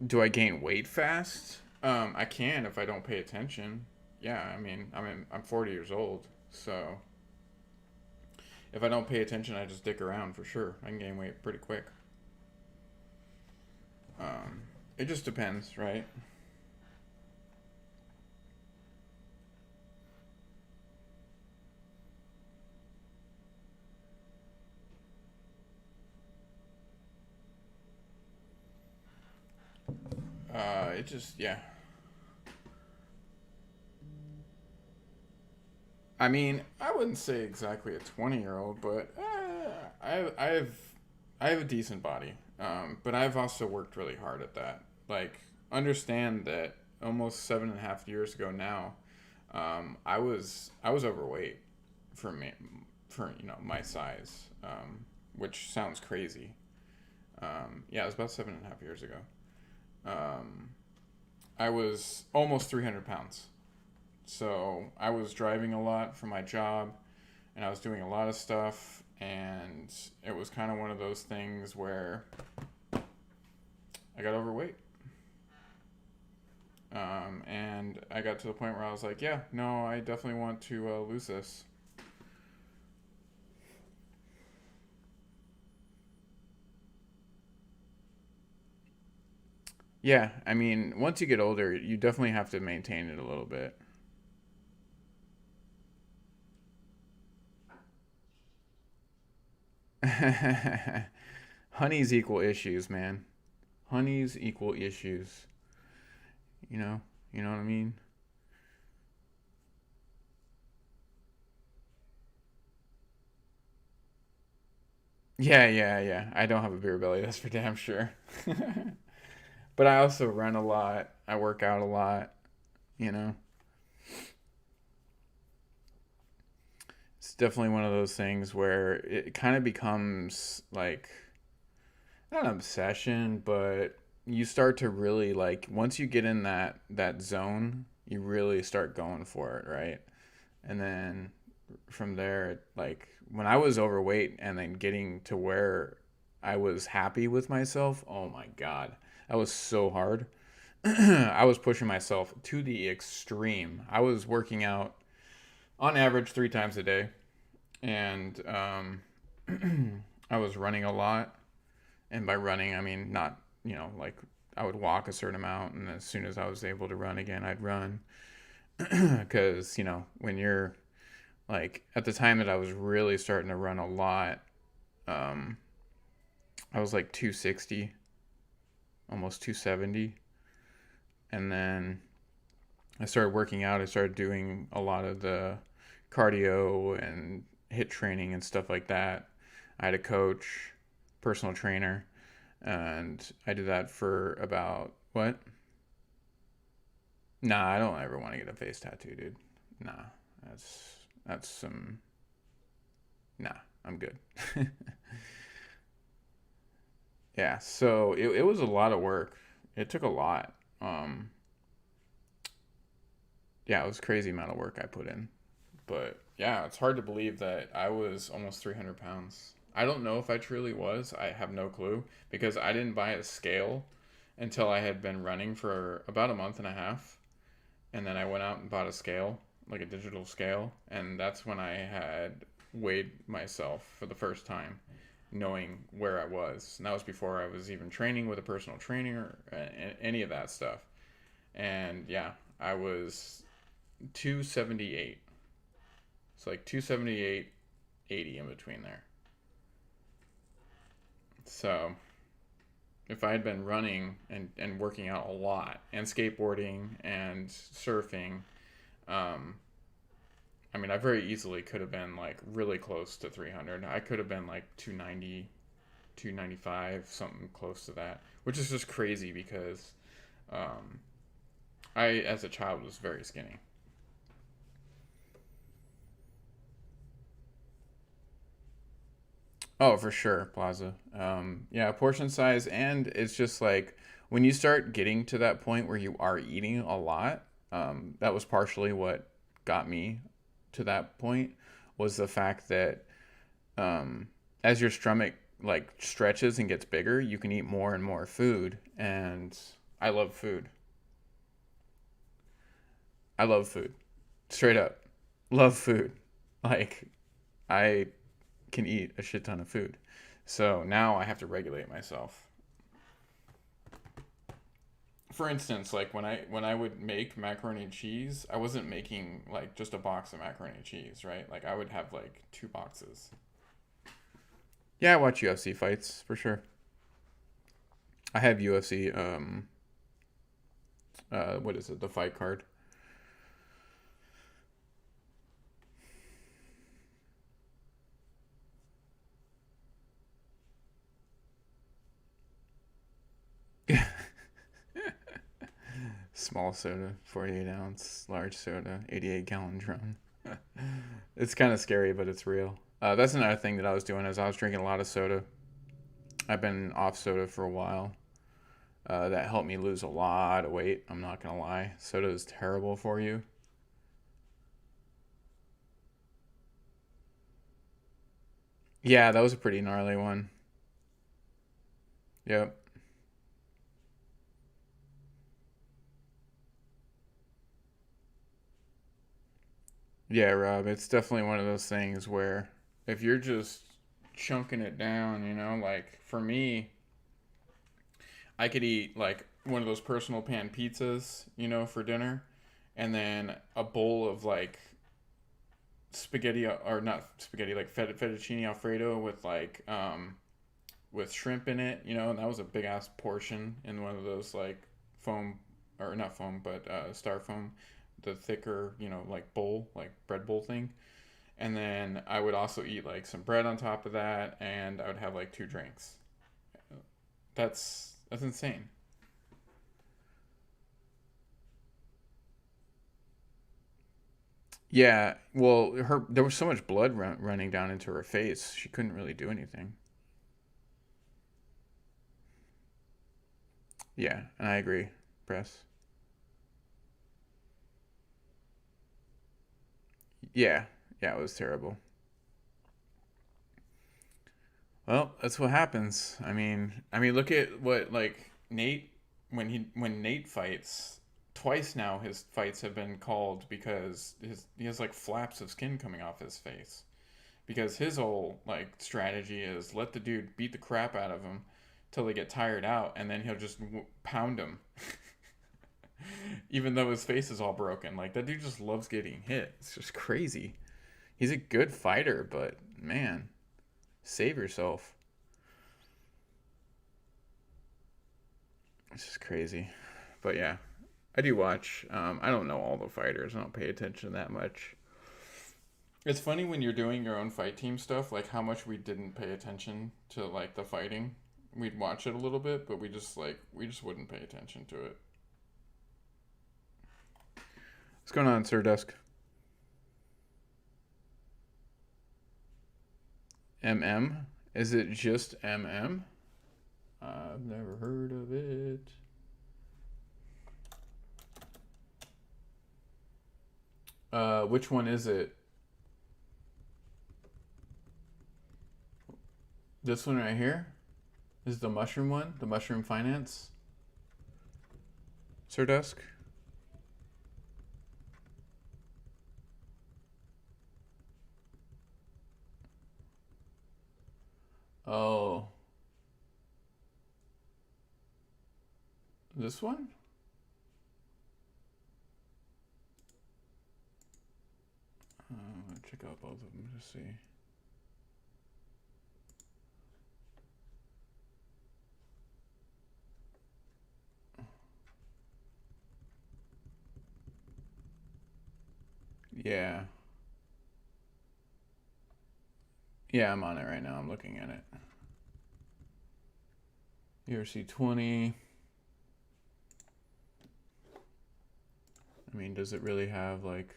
Do I gain weight fast? I can if I don't pay attention. Yeah, I mean, I'm 40 years old, so if I don't pay attention, I just dick around for sure. I can gain weight pretty quick. It just depends, right? It just yeah. I mean, I wouldn't say exactly a 20-year-old, but I have a decent body. But I've also worked really hard at that. Like, understand that almost 7.5 years ago now, I was overweight for me, for my size, which sounds crazy. Yeah, it was about 7.5 years ago. Um, I was almost 300 pounds. So I was driving a lot for my job, and I was doing a lot of stuff, and it was kind of one of those things where I got overweight. And I got to the point where I was like, yeah, no, I definitely want to lose this. Yeah, I mean, once you get older, you definitely have to maintain it a little bit. Honeys equal issues, man. Honeys equal issues. You know, you know what I mean? Yeah, yeah, yeah. I don't have a beer belly, that's for damn sure. But I also run a lot. I work out a lot, you know. It's definitely one of those things where it kind of becomes like not an obsession, but you start to really like once you get in that zone, you really start going for it, right? And then from there, like when I was overweight and then getting to where I was happy with myself, oh my god, that was so hard. I was pushing myself to the extreme. I was working out on average 3 times a day, and I was running a lot. And by running, I mean not like I would walk a certain amount, and as soon as I was able to run again, I'd run. Because when you're like at the time that I was really starting to run a lot, um, I was like 260, almost 270. And then I started working out. I started doing a lot of the cardio and hit training and stuff like that. I had a coach, personal trainer, and I did that for about what? Nah, I don't ever want to get a face tattoo, dude. Nah, that's some. Nah, I'm good. Yeah, so it was a lot of work. It took a lot. Um, yeah, it was a crazy amount of work I put in. But yeah, it's hard to believe that I was almost 300 pounds. I don't know if I truly was. I have no clue because I didn't buy a scale until I had been running for about a month and a half. And then I went out and bought a scale, like a digital scale. And that's when I had weighed myself for the first time, knowing where I was. And that was before I was even training with a personal trainer or any of that stuff. And yeah, I was 278. It's like 278, 80 in between there. So if I had been running and working out a lot and skateboarding and surfing, um, I mean, I very easily could have been like really close to 300. I could have been like 290, 295, something close to that, which is just crazy because um, I, as a child, was very skinny. Oh, for sure, Plaza. Yeah, portion size, and it's just like when you start getting to that point where you are eating a lot. That was partially what got me to that point was the fact that um, as your stomach like stretches and gets bigger, you can eat more and more food. And I love food. I love food. Straight up, love food. Like I can eat a shit ton of food. So now I have to regulate myself. For instance, like when I would make macaroni and cheese, I wasn't making like just a box of macaroni and cheese, right? Like I would have like two boxes. Yeah, I watch UFC fights for sure. I have UFC what is it? The fight card. Small soda, 48 ounce, large soda, 88-gallon drum. It's kind of scary, but it's real. That's another thing that I was doing is I was drinking a lot of soda. I've been off soda for a while. That helped me lose a lot of weight. I'm not gonna lie. Soda is terrible for you. Yeah, that was a pretty gnarly one. Yep. Yeah, Rob, it's definitely one of those things where if you're just chunking it down, like for me, I could eat like one of those personal pan pizzas, for dinner, and then a bowl of like spaghetti or not spaghetti, like fettuccine alfredo with like with shrimp in it, and that was a big ass portion in one of those like foam or not foam, but styrofoam, the thicker, like bowl, like bread bowl thing. And then I would also eat like some bread on top of that, and I would have like two drinks. That's insane. Yeah, well, her there was so much blood running down into her face, she couldn't really do anything. Yeah, and I agree, press. Yeah, yeah, it was terrible. Well, that's what happens. I mean, look at what like Nate when Nate fights twice now. His fights have been called because he has like flaps of skin coming off his face. Because his whole like strategy is let the dude beat the crap out of him till they get tired out, and then he'll just pound him, even though his face is all broken. Like that dude just loves getting hit. It's just crazy. He's a good fighter, but man, save yourself. It's just crazy. But yeah. I do watch. I don't know all the fighters. I don't pay attention that much. It's funny when you're doing your own fight team stuff, like how much we didn't pay attention to like the fighting. We'd watch it a little bit, but we just wouldn't pay attention to it. What's going on, Sir Dusk? MM? Is it just MM? I've never heard of it. Which one is it? This one right here? Is the mushroom one? The mushroom finance? Sir Dusk? Oh. This one? Check out both of them to see. Yeah. Yeah, I'm on it right now. I'm looking at it. ERC 20. I mean, does it really have like...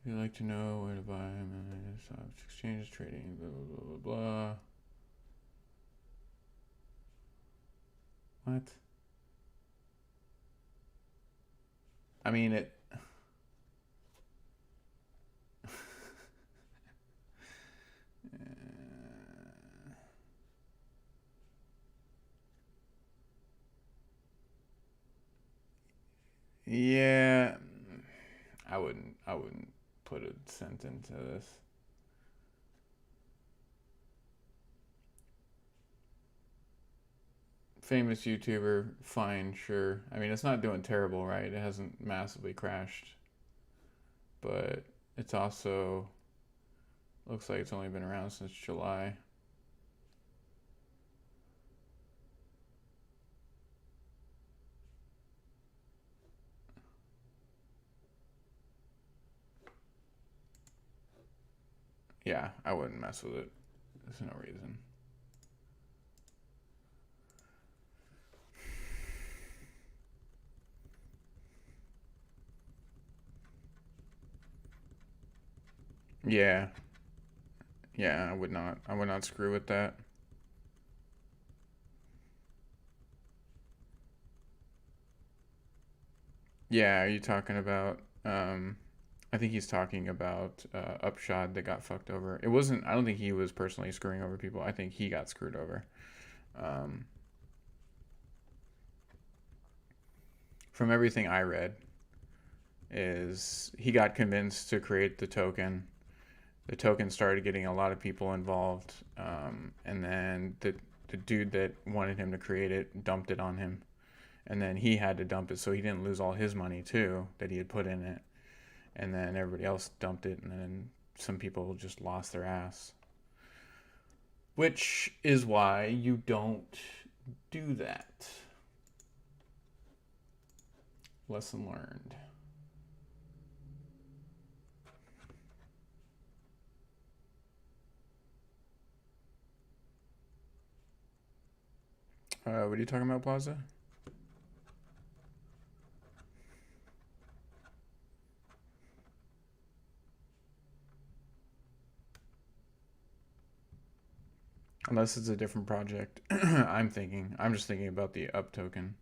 You like to know where to buy stocks, exchanges, trading, blah, blah, blah, blah. What? I mean, it... Yeah, I wouldn't put a cent into this. Famous YouTuber, fine, sure. I mean, it's not doing terrible, right? It hasn't massively crashed, but it's also looks like it's only been around since July. Yeah, I wouldn't mess with it. There's no reason. Yeah, yeah, I would not. I would not screw with that. Yeah, are you talking about? I think he's talking about Upshot that got fucked over. It wasn't. I don't think he was personally screwing over people. I think he got screwed over. Um, from everything I read, is he got convinced to create the token. The token started getting a lot of people involved, and then the dude that wanted him to create it dumped it on him, and then he had to dump it so he didn't lose all his money too that he had put in it, and then everybody else dumped it, and then some people just lost their ass, which is why you don't do that. Lesson learned. What are you talking about, Plaza? Unless it's a different project. I'm just thinking about the up token.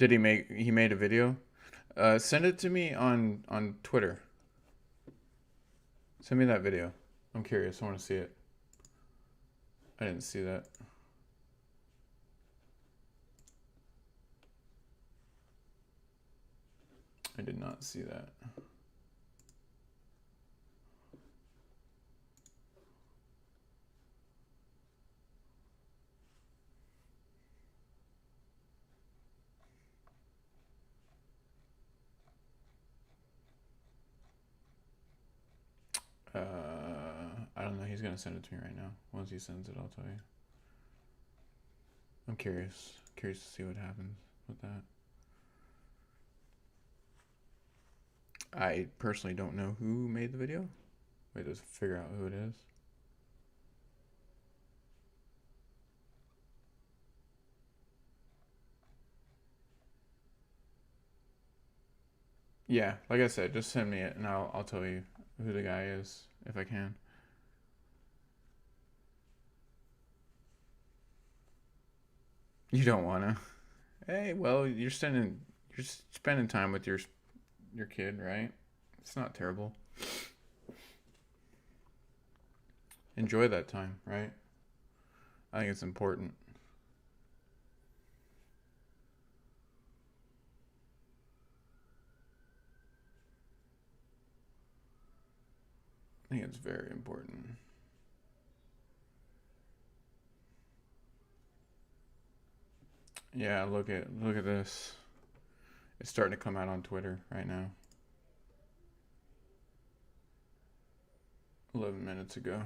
He made a video? Send it to me on Twitter. Send me that video. I'm curious. I want to see it. I didn't see that. I did not see that. I don't know. He's gonna send it to me right now. Once he sends it, I'll tell you. I'm curious. Curious to see what happens with that. I personally don't know who made the video. Wait, let's figure out who it is. Yeah, like I said, just send me it and I'll tell you who the guy is if I can. You don't wanna. Hey, well, you're spending time with your kid, right? It's not terrible. Enjoy that time, right? I think it's important. I think it's very important. Yeah, look at this. It's starting to come out on Twitter right now. 11 minutes ago.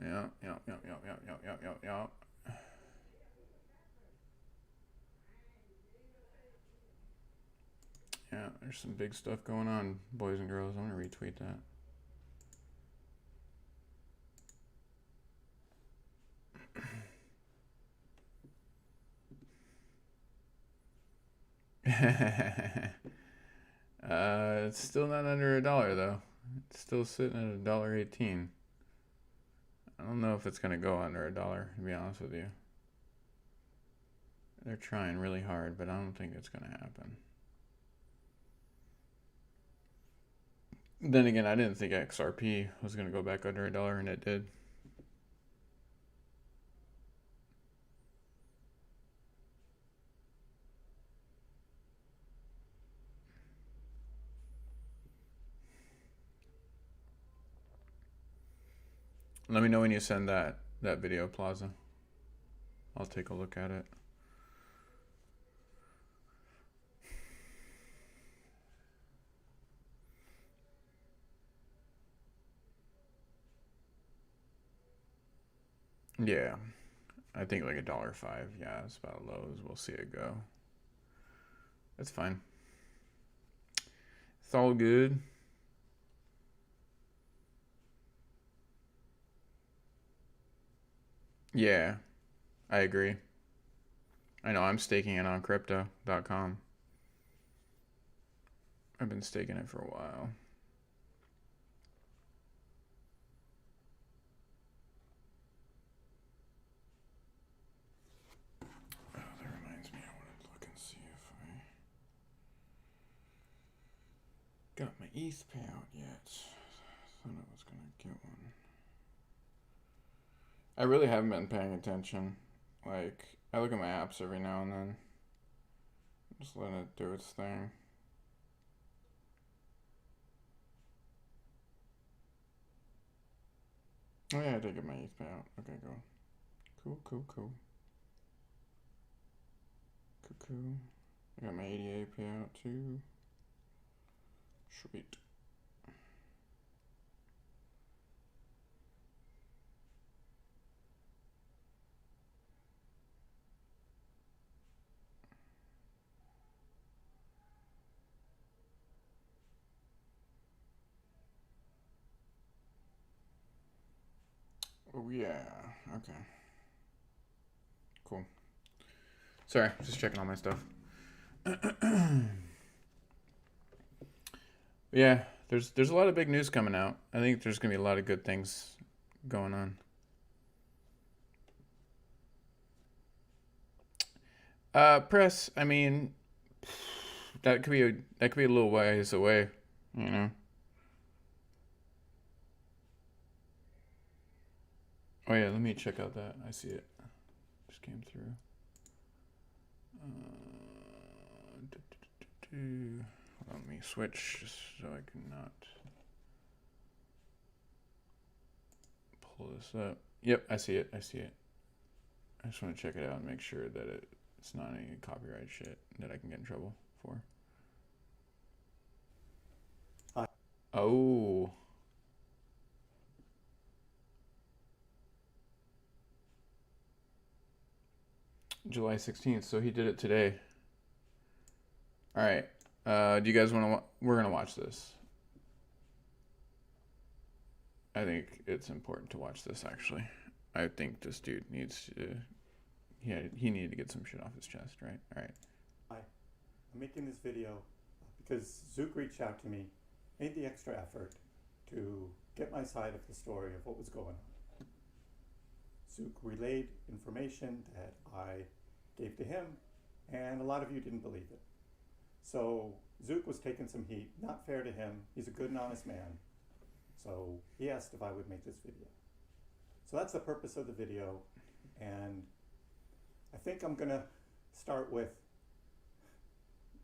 Yeah. Yeah, there's some big stuff going on, boys and girls. I'm gonna retweet that. It's still not under $1 though. It's still sitting at $1.18. I don't know if it's gonna go under $1, to be honest with you. They're trying really hard, but I don't think it's gonna happen. Then again, I didn't think XRP was gonna go back under $1, and it did. Let me know when you send that video, Plaza. I'll take a look at it. Yeah, I think like $1.05. Yeah, it's about low as we'll see it go. That's fine. It's all good. Yeah, I agree. I know I'm staking it on crypto.com. I've been staking it for a while. Oh, that reminds me, I want to look and see if I got my ETH payout yet. Thought I was gonna get one. I really haven't been paying attention. Like, I look at my apps every now and then. Just letting it do its thing. Oh yeah, I did get my ETH payout. Okay, go. Cool. I got my 88 payout too. Sweet. Oh yeah, okay. Cool. Sorry, just checking all my stuff. Yeah, there's a lot of big news coming out. I think there's gonna be a lot of good things going on. Press. I mean, that could be a little ways away, you know. Oh yeah, let me check out that. I see it. Just came through. Let me switch just so I cannot pull this up. Yep, I see it. I just want to check it out and make sure that it's not any copyright shit that I can get in trouble for. Oh, July 16th. So he did it today. All right. Do you guys want to? We're gonna watch this. I think it's important to watch this. Actually, I think this dude needs to. He needed to get some shit off his chest, right? All right. Hi, I'm making this video because Zook reached out to me, made the extra effort to get my side of the story of what was going on. Zook relayed information that I gave to him, and a lot of you didn't believe it. So Zook was taking some heat, not fair to him. He's a good and honest man. So he asked if I would make this video. So that's the purpose of the video, and I think I'm gonna start with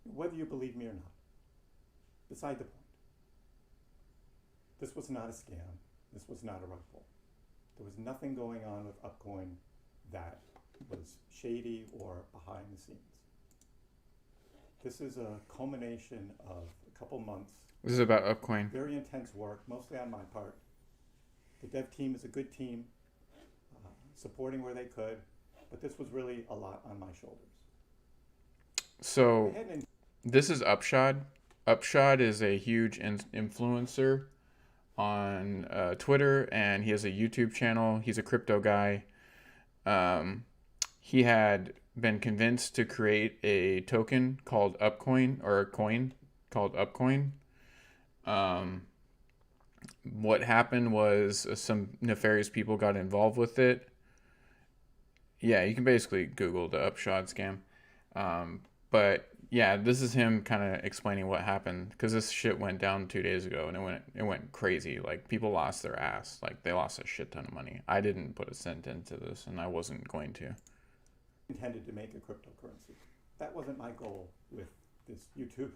whether you believe me or not. Beside the point. This was not a scam. This was not a rug pull. There was nothing going on with Upcoin that was shady or behind the scenes. This is a culmination of a couple months. This is about Upcoin. Very intense work, mostly on my part. The dev team is a good team, supporting where they could, but this was really a lot on my shoulders. So this is Upshot. Upshot is a huge influencer on Twitter, and he has a YouTube channel. He's a crypto guy. He had been convinced to create a token called Upcoin, or a coin called Upcoin. What happened was some nefarious people got involved with it. Yeah, you can basically Google the Upshot scam. But yeah, this is him kind of explaining what happened, because this shit went down 2 days ago, and it went crazy. Like, people lost their ass. Like, they lost a shit ton of money. I didn't put a cent into this, and I wasn't going to. Intended to make a cryptocurrency. That wasn't my goal with this YouTube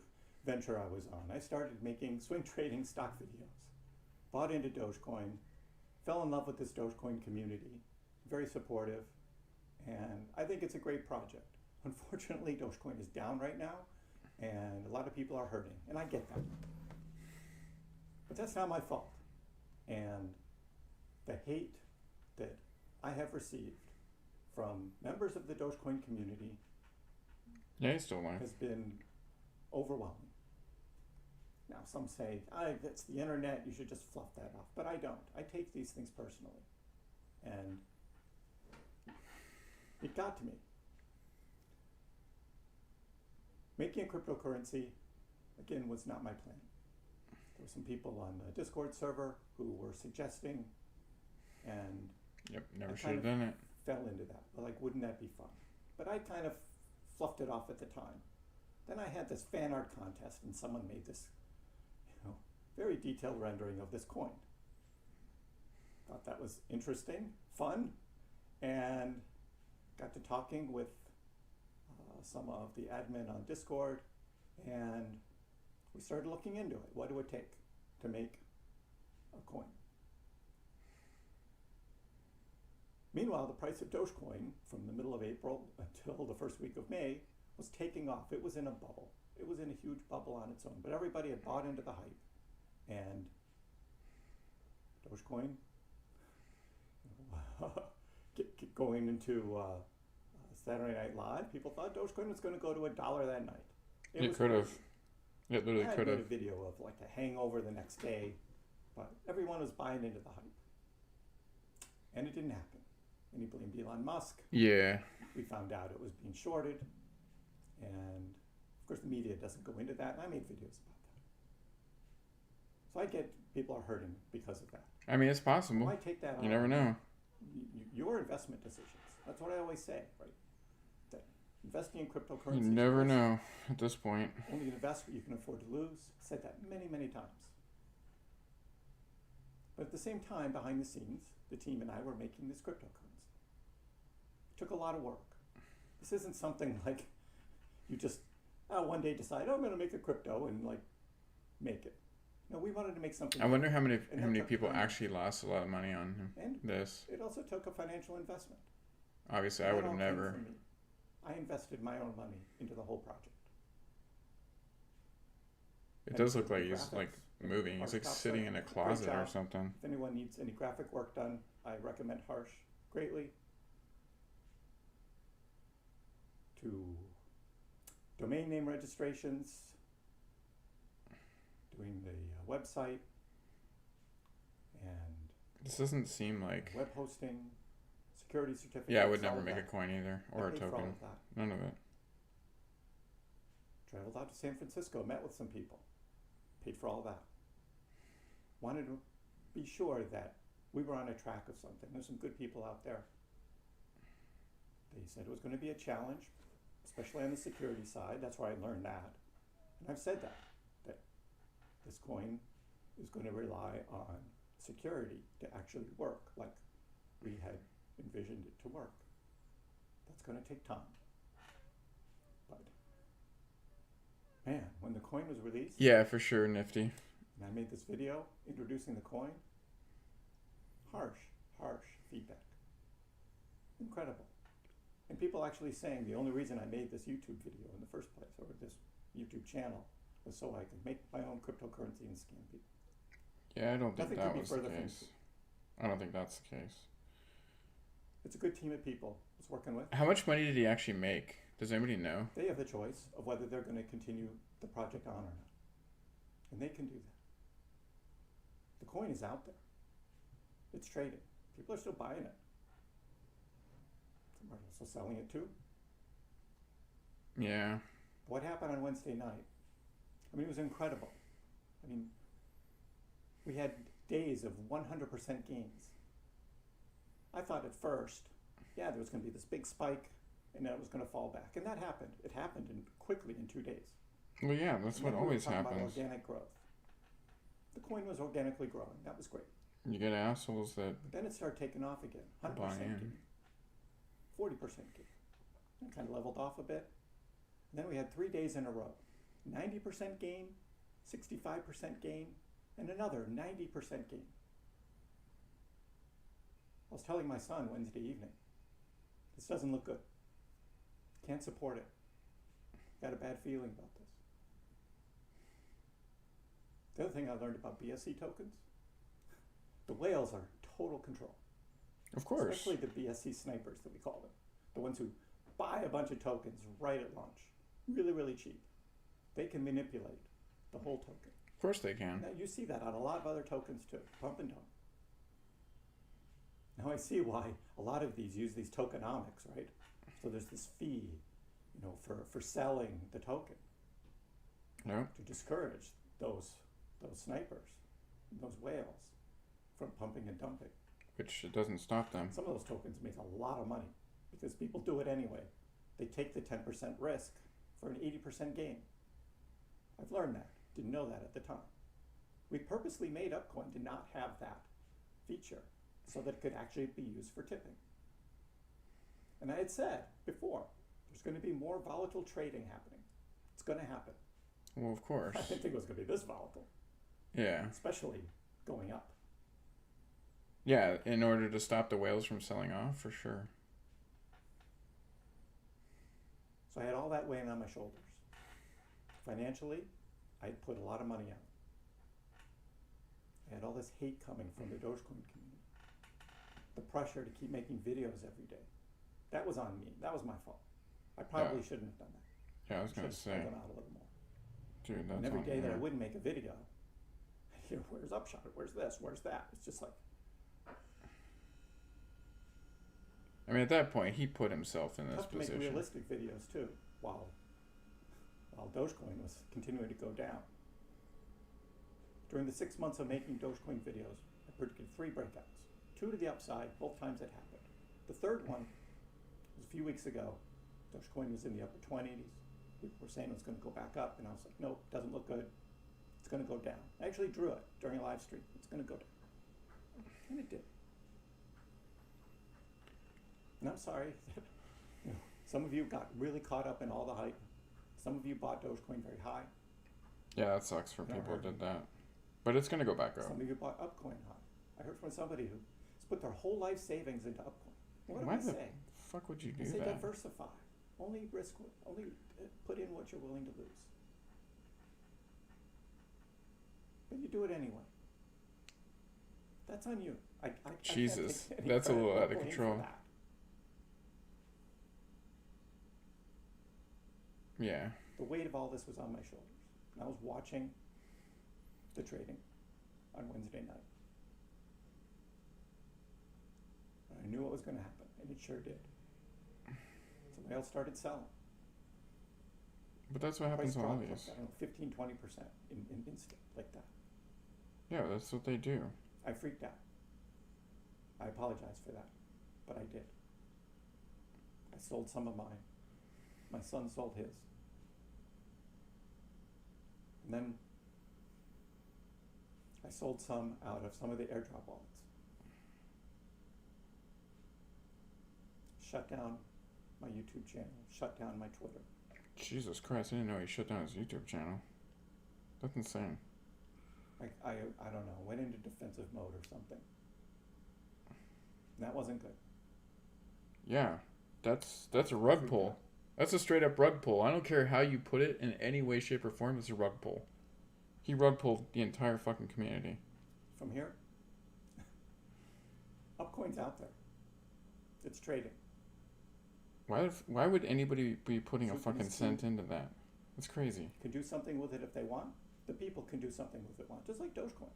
venture I was on. I started making swing trading stock videos, bought into Dogecoin, fell in love with this Dogecoin community, very supportive, and I think it's a great project. Unfortunately, Dogecoin is down right now, and a lot of people are hurting, and I get that. But that's not my fault. And the hate that I have received from members of the Dogecoin community has been overwhelming. Now, some say, that's the internet, you should just fluff that off. But I don't. I take these things personally. And it got to me. Making a cryptocurrency, again, was not my plan. There were some people on the Discord server who were suggesting, and yep, never should have done it. Fell into that. But like, wouldn't that be fun? But I kind of fluffed it off at the time. Then I had this fan art contest, and someone made this, very detailed rendering of this coin. Thought that was interesting, fun, and got to talking with some of the admin on Discord, and we started looking into it. What do it take to make a coin? Meanwhile, the price of Dogecoin from the middle of April until the first week of May was taking off. It was in a bubble. It was in a huge bubble on its own, but everybody had bought into the hype. And Dogecoin, going into Saturday Night Live, people thought Dogecoin was going to go to $1 that night. It could have. It literally could have. I made a video of like a hangover the next day, but everyone was buying into the hype. And it didn't happen. And he blamed Elon Musk. Yeah. We found out it was being shorted. And of course the media doesn't go into that, and I made videos about that. So I get people are hurting because of that. I mean, it's possible. Why take that on? You never know. Your investment decisions. That's what I always say, right? That investing in cryptocurrency. You never know at this point. Only invest what you can afford to lose. I've said that many, many times. But at the same time, behind the scenes, the team and I were making this cryptocurrency. It took a lot of work. This isn't something like you just one day decide, I'm going to make a crypto and like make it. No, we wanted to make something. I wonder how many people actually lost a lot of money on this. It also took a financial investment. Obviously, I would have never. I invested my own money into the whole project. It does look like he's like moving. He's like Harsh sitting Topside, in a great closet or job. something. If anyone needs any graphic work done, I recommend Harsh greatly. To domain name registrations, doing the website, and This doesn't seem like. web hosting, security certificates. Yeah, I would all never of make a that. coin either, I or a paid for all token. of that. None of it. Traveled out to San Francisco, met with some people, paid for all that. Wanted to be sure that we were on a track of something. There's some good people out there. They said it was going to be a challenge, especially on the security side. That's where I learned that. And I've said that this coin is going to rely on security to actually work like we had envisioned it to work. That's going to take time. But man, when the coin was released, Yeah, for sure, nifty. and I made this video introducing the coin, harsh feedback. Incredible. And people actually saying the only reason I made this YouTube video in the first place, or this YouTube channel, was so I could make my own cryptocurrency and scam people. Yeah, I don't think Nothing that could be was the further from case. the truth. I don't think that's the case. It's a good team of people I was working with. How much money did he actually make? Does anybody know? They have the choice of whether they're going to continue the project on or not. And they can do that. The coin is out there. It's trading. People are still buying it. Some are also selling it too. Yeah. What happened on Wednesday night? I mean, it was incredible. I mean, we had days of 100% gains. I thought at first, yeah, there was going to be this big spike and then it was going to fall back. And that happened. It happened quickly in 2 days. Well, yeah, that's And what then we were always talking about happens. organic growth. The coin was organically growing. That was great. You get assholes that But then it started taking off again. 100% buy in. gain. 40% gain. And kind of leveled off a bit. And then we had 3 days in a row. 90% gain, 65% gain, and another 90% gain. I was telling my son Wednesday evening, this doesn't look good. Can't support it. Got a bad feeling about this. The other thing I learned about BSC tokens, the whales are total control. Of course. Especially the BSC snipers that we call them. The ones who buy a bunch of tokens right at launch. Really, really cheap. They can manipulate the whole token. Of course they can. Now you see that on a lot of other tokens too. Pump and dump. Now I see why a lot of these use these tokenomics, right? So there's this fee, for selling the token No. to discourage those snipers, those whales from pumping and dumping. Which it doesn't stop them. Some of those tokens make a lot of money because people do it anyway. They take the 10% risk for an 80% gain. I've learned that. Didn't know that at the time. We purposely made Upcoin to not have that feature so that it could actually be used for tipping. And I had said before, there's going to be more volatile trading happening. It's going to happen. Well, of course. I didn't think it was going to be this volatile, Yeah. especially going up. Yeah, in order to stop the whales from selling off, for sure. So I had all that weighing on my shoulders. Financially, I had put a lot of money out. I had all this hate coming from the DogeCoin community. The pressure to keep making videos every day. That was on me. That was my fault. I probably shouldn't have done that. Yeah, I was Should gonna have say, spread them out a little more. dude, that's And every on day that I you. wouldn't make a video, where's Upshot? Where's this? Where's that? It's just like, I mean, at that point, he put himself in this tough to make position. realistic videos too, while Dogecoin was continuing to go down. During the 6 months of making Dogecoin videos, I predicted 3 breakouts. 2 to the upside, both times it happened. The third one was a few weeks ago. Dogecoin was in the upper 20s. People were saying it was going to go back up, and I was like, nope, doesn't look good. It's going to go down. I actually drew it during a live stream. It's going to go down. And it did. And I'm sorry that some of you got really caught up in all the hype. Some of you bought Dogecoin very high. Yeah, that sucks for Yeah, people right. who did that. But it's gonna go back up. Some of you bought Upcoin high. I heard from somebody who put their whole life savings into Upcoin. What do Why I the say? fuck would you I do say that? diversify. Only put in what you're willing to lose. but you do it anyway. That's on you. Jesus, I can't take any that's a credit little or out of blame control. for that. Yeah. The weight of all this was on my shoulders. And I was watching the trading on Wednesday night. And I knew what was going to happen, and it sure did. Somebody else started selling. But that's what happens Price on all dropped these. like, I don't know, 15, 20% in instant, like that. Yeah, that's what they do. I freaked out. I apologize for that, but I did. I sold some of mine. My son sold his. And then I sold some out of some of the airdrop wallets. Shut down my YouTube channel, shut down my Twitter. Jesus Christ, I didn't know he shut down his YouTube channel. That's insane. I don't know, went into defensive mode or something. And that wasn't good. Yeah, that's a rug pull. That's a straight up rug pull. I don't care how you put it in any way, shape, or form. It's a rug pull. He rug pulled the entire fucking community. From here, Upcoin's out there. It's trading. Why would anybody be putting a fucking Super cent into that? That's crazy. Can do something with it if they want. The people can do something with it want, just like DogeCoin.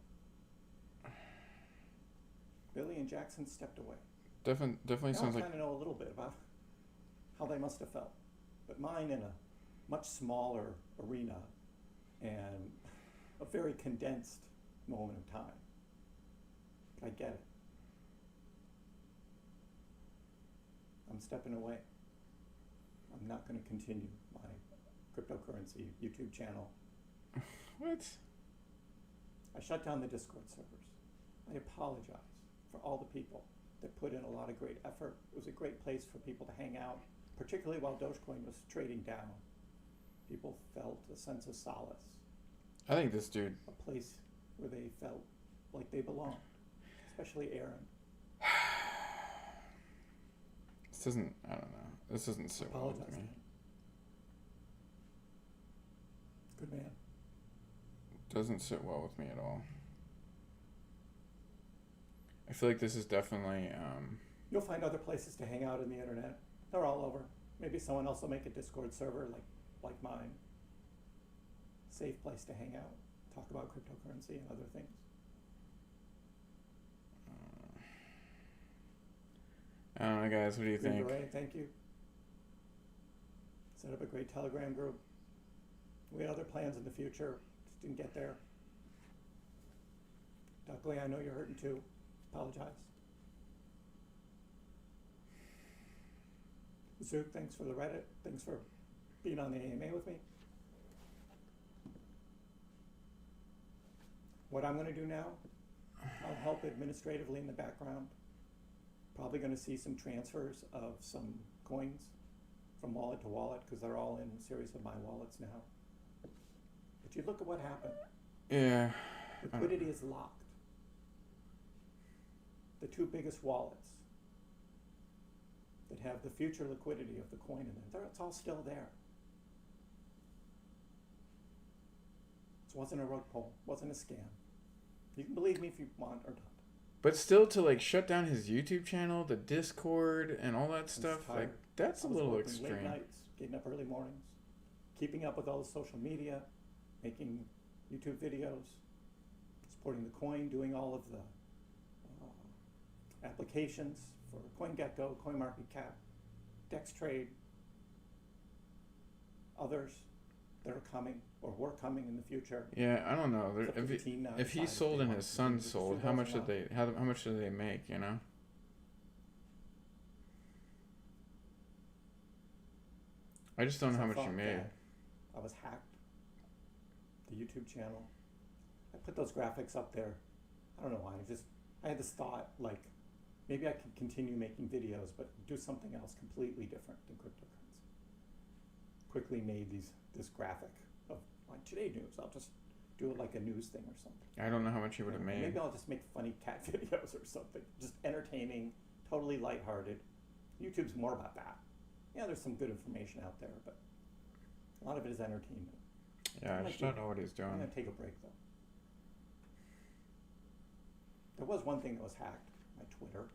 Billy and Jackson stepped away. Definitely Now sounds I like. kind of know a little bit about how they must have felt, but mine in a much smaller arena and a very condensed moment of time. I get it. I'm stepping away. I'm not going to continue my cryptocurrency YouTube channel. What? I shut down the Discord servers. I apologize for all the people that put in a lot of great effort. It was a great place for people to hang out, particularly while DogeCoin was trading down. People felt a sense of solace, I think this dude. a place where they felt like they belonged, especially Aaron. This doesn't. I don't know. This doesn't sit well Apologize with to me. him. Good man. Doesn't sit well with me at all. I feel like this is definitely. You'll find other places to hang out on the internet. They're all over. Maybe someone else will make a Discord server like mine. Safe place to hang out, talk about cryptocurrency and other things. I don't know, guys. What do you Green think? Beret, thank you. Set up a great Telegram group. We had other plans in the future, just didn't get there. Duckley, I know you're hurting too. Apologize. Zook, thanks for the Reddit. Thanks for being on the AMA with me. What I'm going to do now, I'll help administratively in the background. Probably going to see some transfers of some coins from wallet to wallet because they're all in a series of my wallets now. But you look at what happened. Yeah. Liquidity is locked. The two biggest wallets that have the future liquidity of the coin in them, it's all still there. This wasn't a rug pull, wasn't a scam. You can believe me if you want or not. But still, to like shut down his YouTube channel, the Discord, and all that stuff, like that's a little extreme. Late nights, getting up early mornings, keeping up with all the social media, making YouTube videos, supporting the coin, doing all of the applications for CoinGecko, CoinMarketCap, DexTrade, others that are coming or were coming in the future. Yeah, I don't know. It's up to the team now to If he decide if sold they and want his to son do this sold, how much did they? How much did they make? You know. I just don't know how much you made. I was hacked. The YouTube channel. I put those graphics up there. I don't know why. I had this thought like, maybe I could continue making videos, but do something else completely different than cryptocurrency. Quickly made this graphic of like Today News. I'll just do it like a news thing or something. I don't know how much you would have made. Maybe I'll just make funny cat videos or something. Just entertaining, totally lighthearted. YouTube's more about that. Yeah, there's some good information out there, but a lot of it is entertainment. Yeah, I just don't know what he's I'm doing. gonna take a break though. There was one thing that was hacked, my Twitter.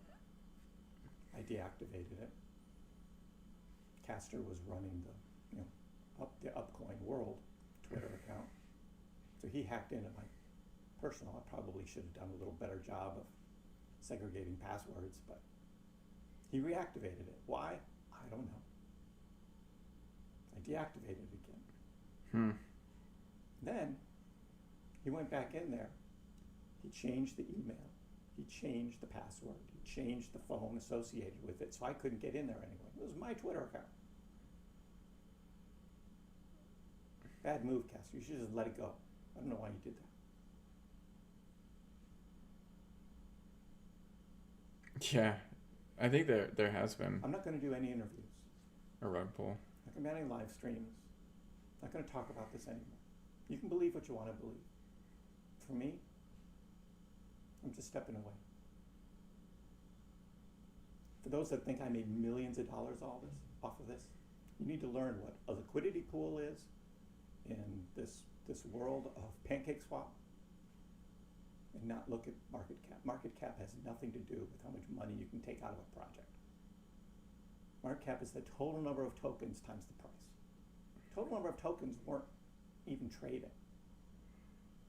I deactivated it. Castor was running the DogeCoin World Twitter account. So he hacked into my personal. I probably should have done a little better job of segregating passwords, but he reactivated it. Why? I don't know. I deactivated it again. Then he went back in there. He changed the email. He changed the password. He changed the phone associated with it, so I couldn't get in there anyway. It was my Twitter account. Bad move, Castor. You should just let it go. I don't know why you did that. Yeah, I think there has been I'm not going to do any interviews. a rug pull. Not going to be any live streams. Not going to talk about this anymore. You can believe what you want to believe. For me, I'm just stepping away. For those that think I made millions of dollars off of this, you need to learn what a liquidity pool is in this world of pancake swap, and not look at market cap. Market cap has nothing to do with how much money you can take out of a project. Market cap is the total number of tokens times the price. Total number of tokens weren't even trading.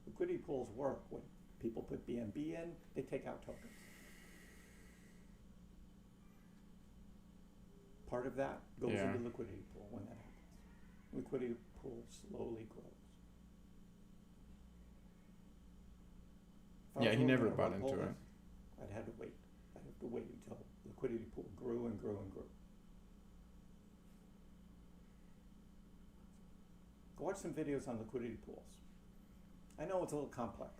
Liquidity pools work when people put BNB in, they take out tokens. Part of that goes into the liquidity pool when that happens. Liquidity pool slowly grows. Yeah, he never bought into it. I'd had to wait. I'd have to wait until the liquidity pool grew and grew and grew. Go watch some videos on liquidity pools. I know it's a little complex.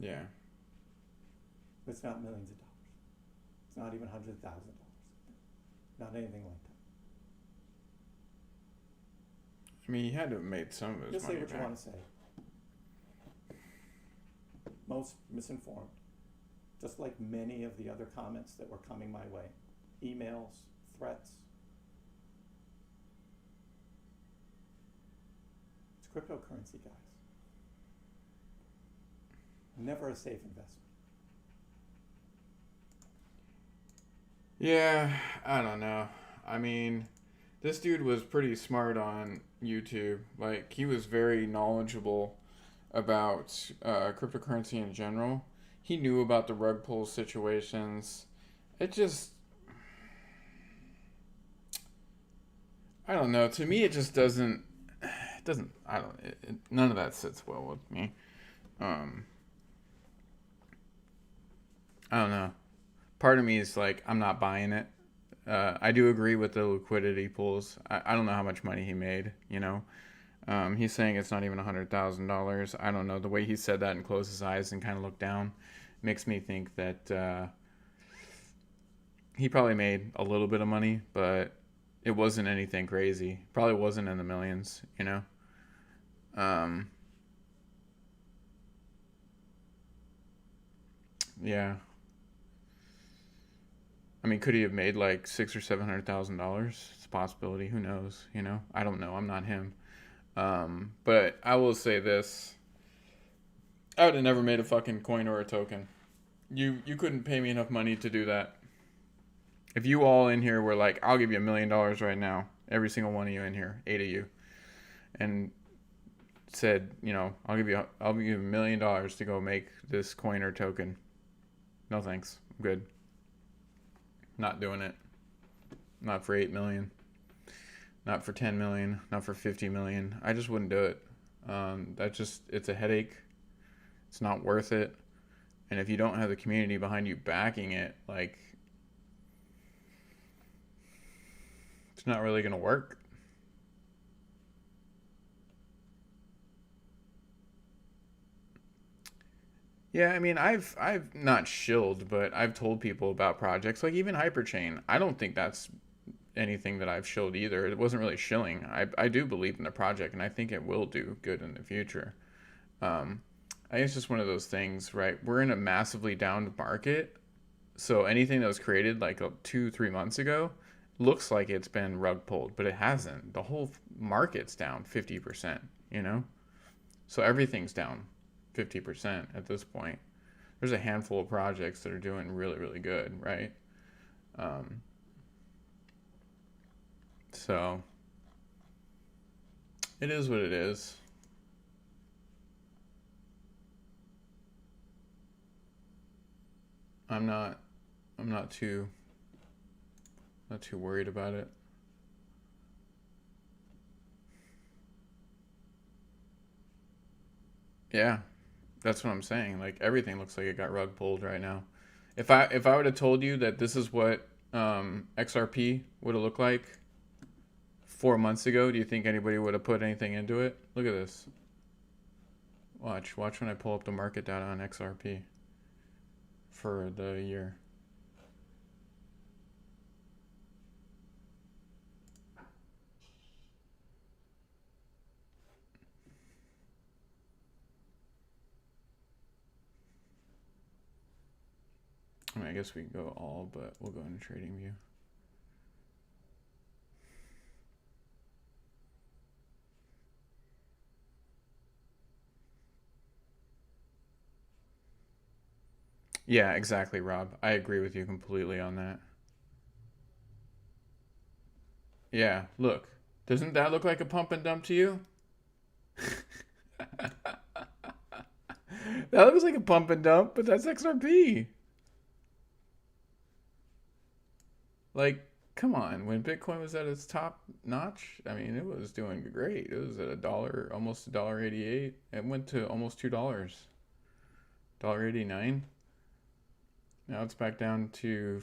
Yeah. But it's not millions of dollars. It's not even $100,000. Not anything like that. I mean, he had to have made some of his Just say money what you back. want to say. Most misinformed. Just like many of the other comments that were coming my way. Emails, threats. It's cryptocurrency, guys. Never a safe investment. Yeah, I don't know. I mean, this dude was pretty smart on YouTube. Like, he was very knowledgeable about cryptocurrency in general. He knew about the rug pull situations. It just, I don't know. To me, it just doesn't. None of that sits well with me. I don't know. Part of me is like, I'm not buying it. I do agree with the liquidity pools. I don't know how much money he made, you know. He's saying it's not even $100,000. I don't know. The way he said that and closed his eyes and kind of looked down makes me think that he probably made a little bit of money, but it wasn't anything crazy. Probably wasn't in the millions, you know. Yeah. I mean, could he have made like $600,000 or $700,000? It's a possibility. Who knows? You know, I don't know. I'm not him. But I will say this: I would have never made a fucking coin or a token. You couldn't pay me enough money to do that. If you all in here were like, I'll give you $1 million right now, every single one of you in here, 8 of you, and said, you know, I'll give you $1 million to go make this coin or token. No thanks. I'm good. Not doing it. Not for 8 million. Not for 10 million. Not for 50 million. I just wouldn't do it. It's a headache. It's not worth it. And if you don't have the community behind you backing it, like, it's not really going to work. Yeah, I mean, I've not shilled, but I've told people about projects like even Hyperchain. I don't think that's anything that I've shilled either. It wasn't really shilling. I do believe in the project, and I think it will do good in the future. I think it's just one of those things, right? We're in a massively down market, so anything that was created like 2-3 months ago looks like it's been rug pulled, but it hasn't. The whole market's down 50%, you know? So everything's down 50% at this point. there's a handful of projects that are doing really, really good, right? So it is what it is. I'm not too worried about it. Yeah, that's what I'm saying. Like everything looks like it got rug pulled right now. If I would have told you that this is what XRP would have looked like 4 months ago, do you think anybody would have put anything into it? Look at this. Watch when I pull up the market data on XRP for the year. I mean, I guess we can go all, but we'll go into trading view. Yeah, exactly, Rob. I agree with you completely on that. Yeah, look. Doesn't that look like a pump and dump to you? That looks like a pump and dump, but that's XRP. Like, come on. When Bitcoin was at its top notch, I mean, it was doing great. It was at a dollar, almost $1.88. It went to almost $2. $1.89. Now it's back down to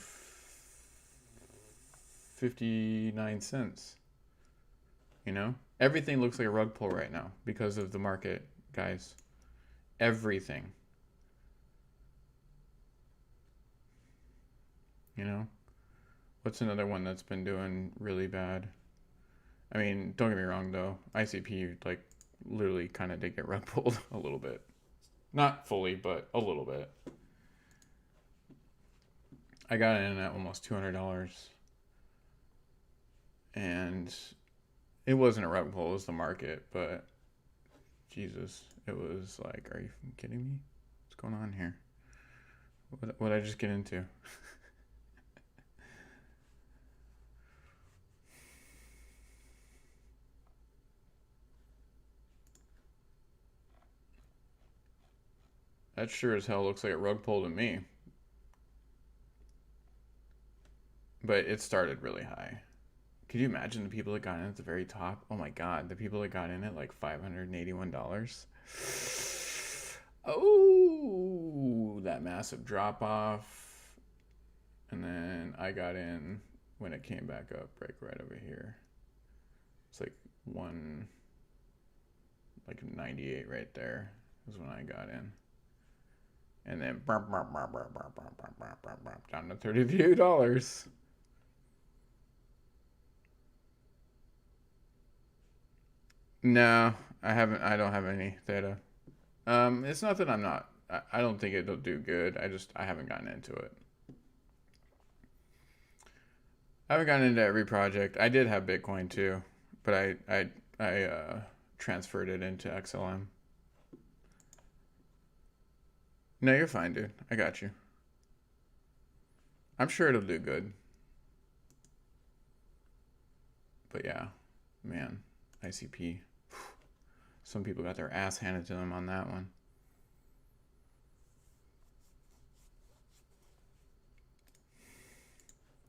59 cents. You know? Everything looks like a rug pull right now because of the market, guys. Everything. You know? What's another one that's been doing really bad? I mean, don't get me wrong though. ICP like literally kind of did get rug pulled a little bit. Not fully, but a little bit. I got in at almost $200. And it wasn't a rug pull, it was the market, but Jesus, it was like, are you kidding me? What's going on here? What did I just get into? That sure as hell looks like a rug pull to me. But it started really high. Could you imagine the people that got in at the very top? Oh my god, the people that got in at like $581. Oh, that massive drop off. And then I got in when it came back up, right over here. It's like 98 right there is when I got in. And then down to $32. No, I haven't. I don't have any theta. It's not that I'm not. I don't think it'll do good. I haven't gotten into it. I haven't gotten into every project. I did have Bitcoin too, but I transferred it into XLM. No, you're fine, dude. I got you. I'm sure it'll do good. But yeah, man, ICP. Some people got their ass handed to them on that one.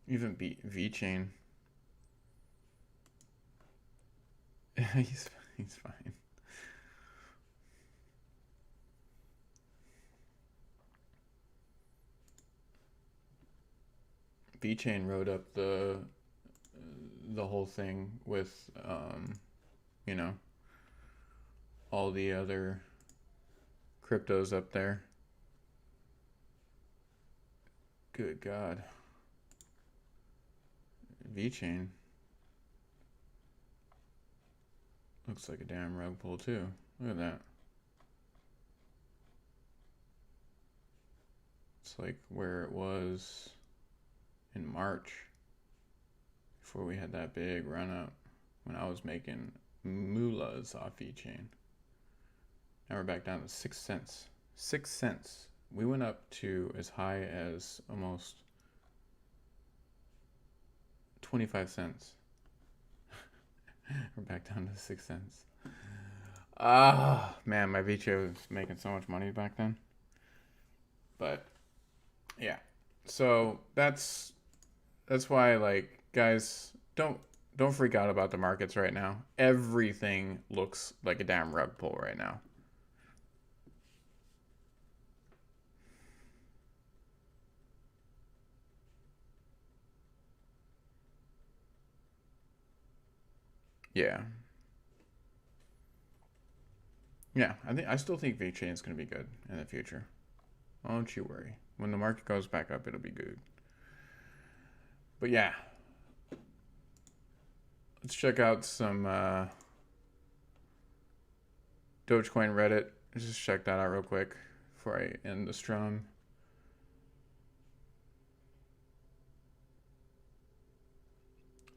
Even VeChain. he's fine. VeChain wrote up the whole thing with you know, all the other cryptos up there. Good God. VeChain looks like a damn rug pull too. Look at that. It's like where it was in March before we had that big run up when I was making moolahs off VeChain. Now we're back down to 6 cents. 6 cents We went up to as high as almost 25 cents. We're back down to 6 cents. Ah, man, my VTO was making so much money back then. But yeah, so that's why, like, guys, don't freak out about the markets right now. Everything looks like a damn rug pull right now. Yeah. Yeah, I still think VeChain is going to be good in the future. Don't you worry. When the market goes back up, it'll be good. But yeah, let's check out some DogeCoin Reddit. Let's just check that out real quick before I end the stream.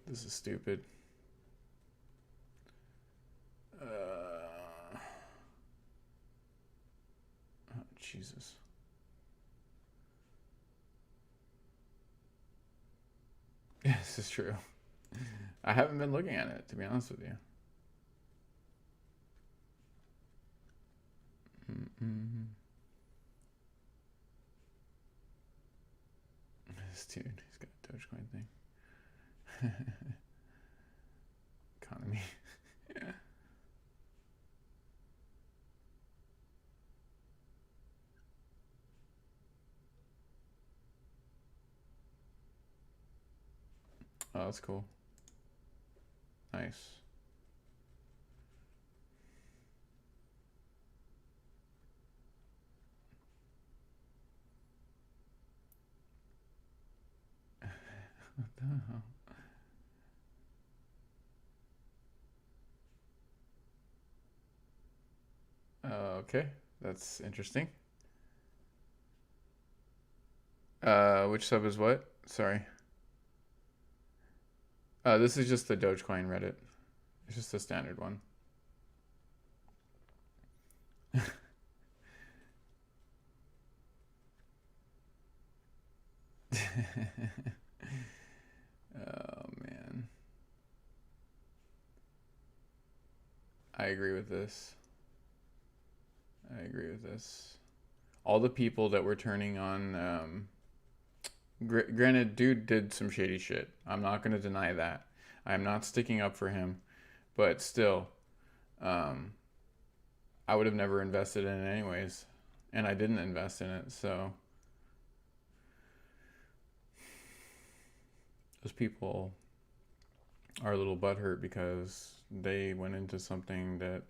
This is stupid. Oh, Jesus. This is true. I haven't been looking at it, to be honest with you. This dude, he's got a DogeCoin thing. Economy. Oh, that's cool. Nice. What the hell? Okay, that's interesting. Which sub is what? Sorry. This is just the DogeCoin Reddit. It's just the standard one. Oh man. I agree with this. I agree with this. All the people that were turning on granted, dude did some shady shit. I'm not going to deny that. I'm not sticking up for him, but still, I would have never invested in it anyways, and I didn't invest in it. So those people are a little butthurt because they went into something that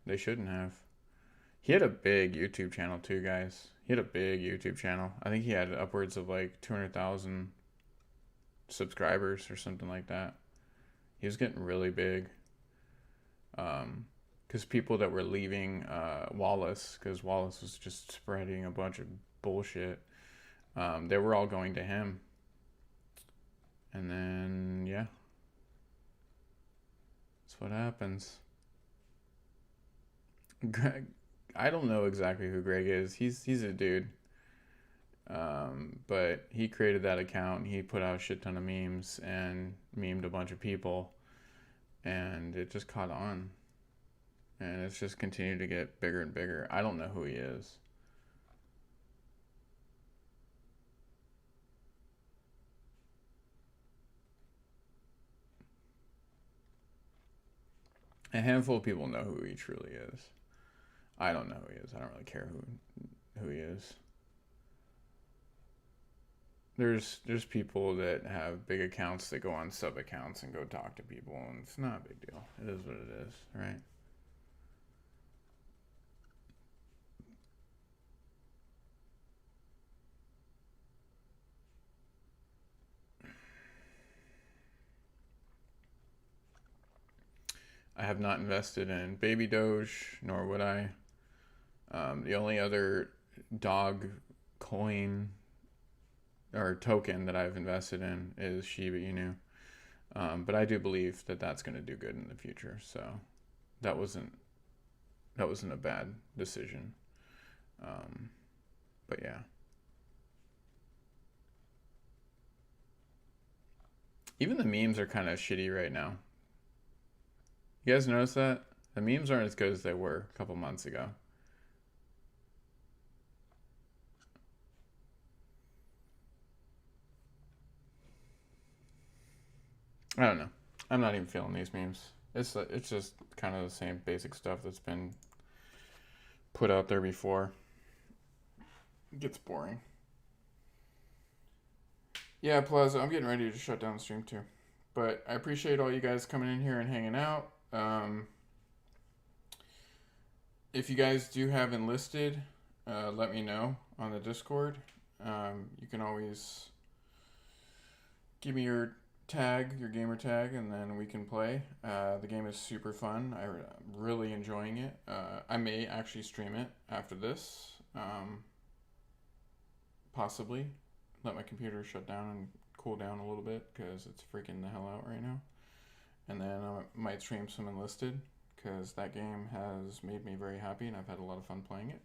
they shouldn't have. He had a big YouTube channel too, guys. He had a big YouTube channel. I think he had upwards of like 200,000 subscribers or something like that. He was getting really big. Because people that were leaving Wallace, because Wallace was just spreading a bunch of bullshit, they were all going to him. And then, yeah. That's what happens. Greg, I don't know exactly who Greg is. He's a dude. But he created that account. He put out a shit ton of memes and memed a bunch of people. And it just caught on. And it's just continued to get bigger and bigger. I don't know who he is. A handful of people know who he truly is. I don't know who he is. I don't really care who he is. There's people that have big accounts that go on sub accounts and go talk to people, and it's not a big deal. It is what it is, right? I have not invested in Baby Doge, nor would I. The only other dog coin or token that I've invested in is Shiba Inu. But I do believe that that's going to do good in the future. So that wasn't a bad decision. But yeah. Even the memes are kind of shitty right now. You guys notice that? The memes aren't as good as they were a couple months ago. I don't know. I'm not even feeling these memes. It's just kind of the same basic stuff that's been put out there before. It gets boring. Yeah, Plaza, I'm getting ready to shut down the stream too. But I appreciate all you guys coming in here and hanging out. If you guys do have enlisted, let me know on the Discord. You can always give me your tag, your gamer tag, and then we can play. The game is super fun. I'm really enjoying it. I may actually stream it after this. Possibly. Let my computer shut down and cool down a little bit because it's freaking the hell out right now. And then I might stream some enlisted because that game has made me very happy and I've had a lot of fun playing it.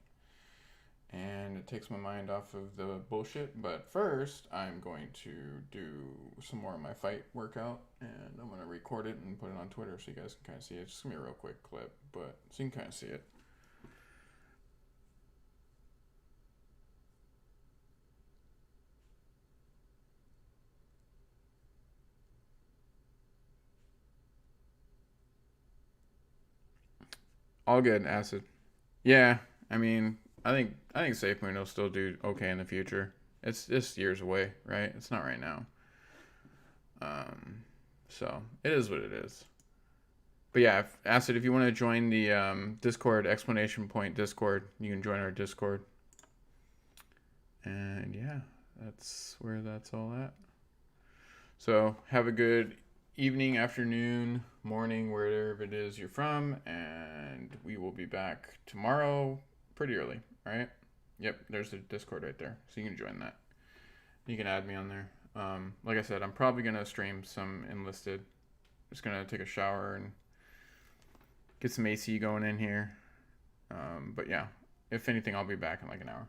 And it takes my mind off of the bullshit. But first, I'm going to do some more of my fight workout, and I'm going to record it and put it on Twitter so you guys can kind of see it. It's just going to be a real quick clip, but so you can kind of see it. All good, Acid. Yeah, I mean, I think SafeMoon will still do okay in the future. It's just years away, right? It's not right now. So it is what it is. But yeah, Acid, if you want to join the Discord explanation point Discord, you can join our Discord. And yeah, that's where that's all at. So have a good evening, afternoon, morning, wherever it is you're from, and we will be back tomorrow pretty early, right? Yep, there's the Discord right there, so you can join that. You can add me on there. Like I said, I'm probably gonna stream some enlisted. Just gonna take a shower and get some AC going in here. But yeah, if anything, I'll be back in like an hour.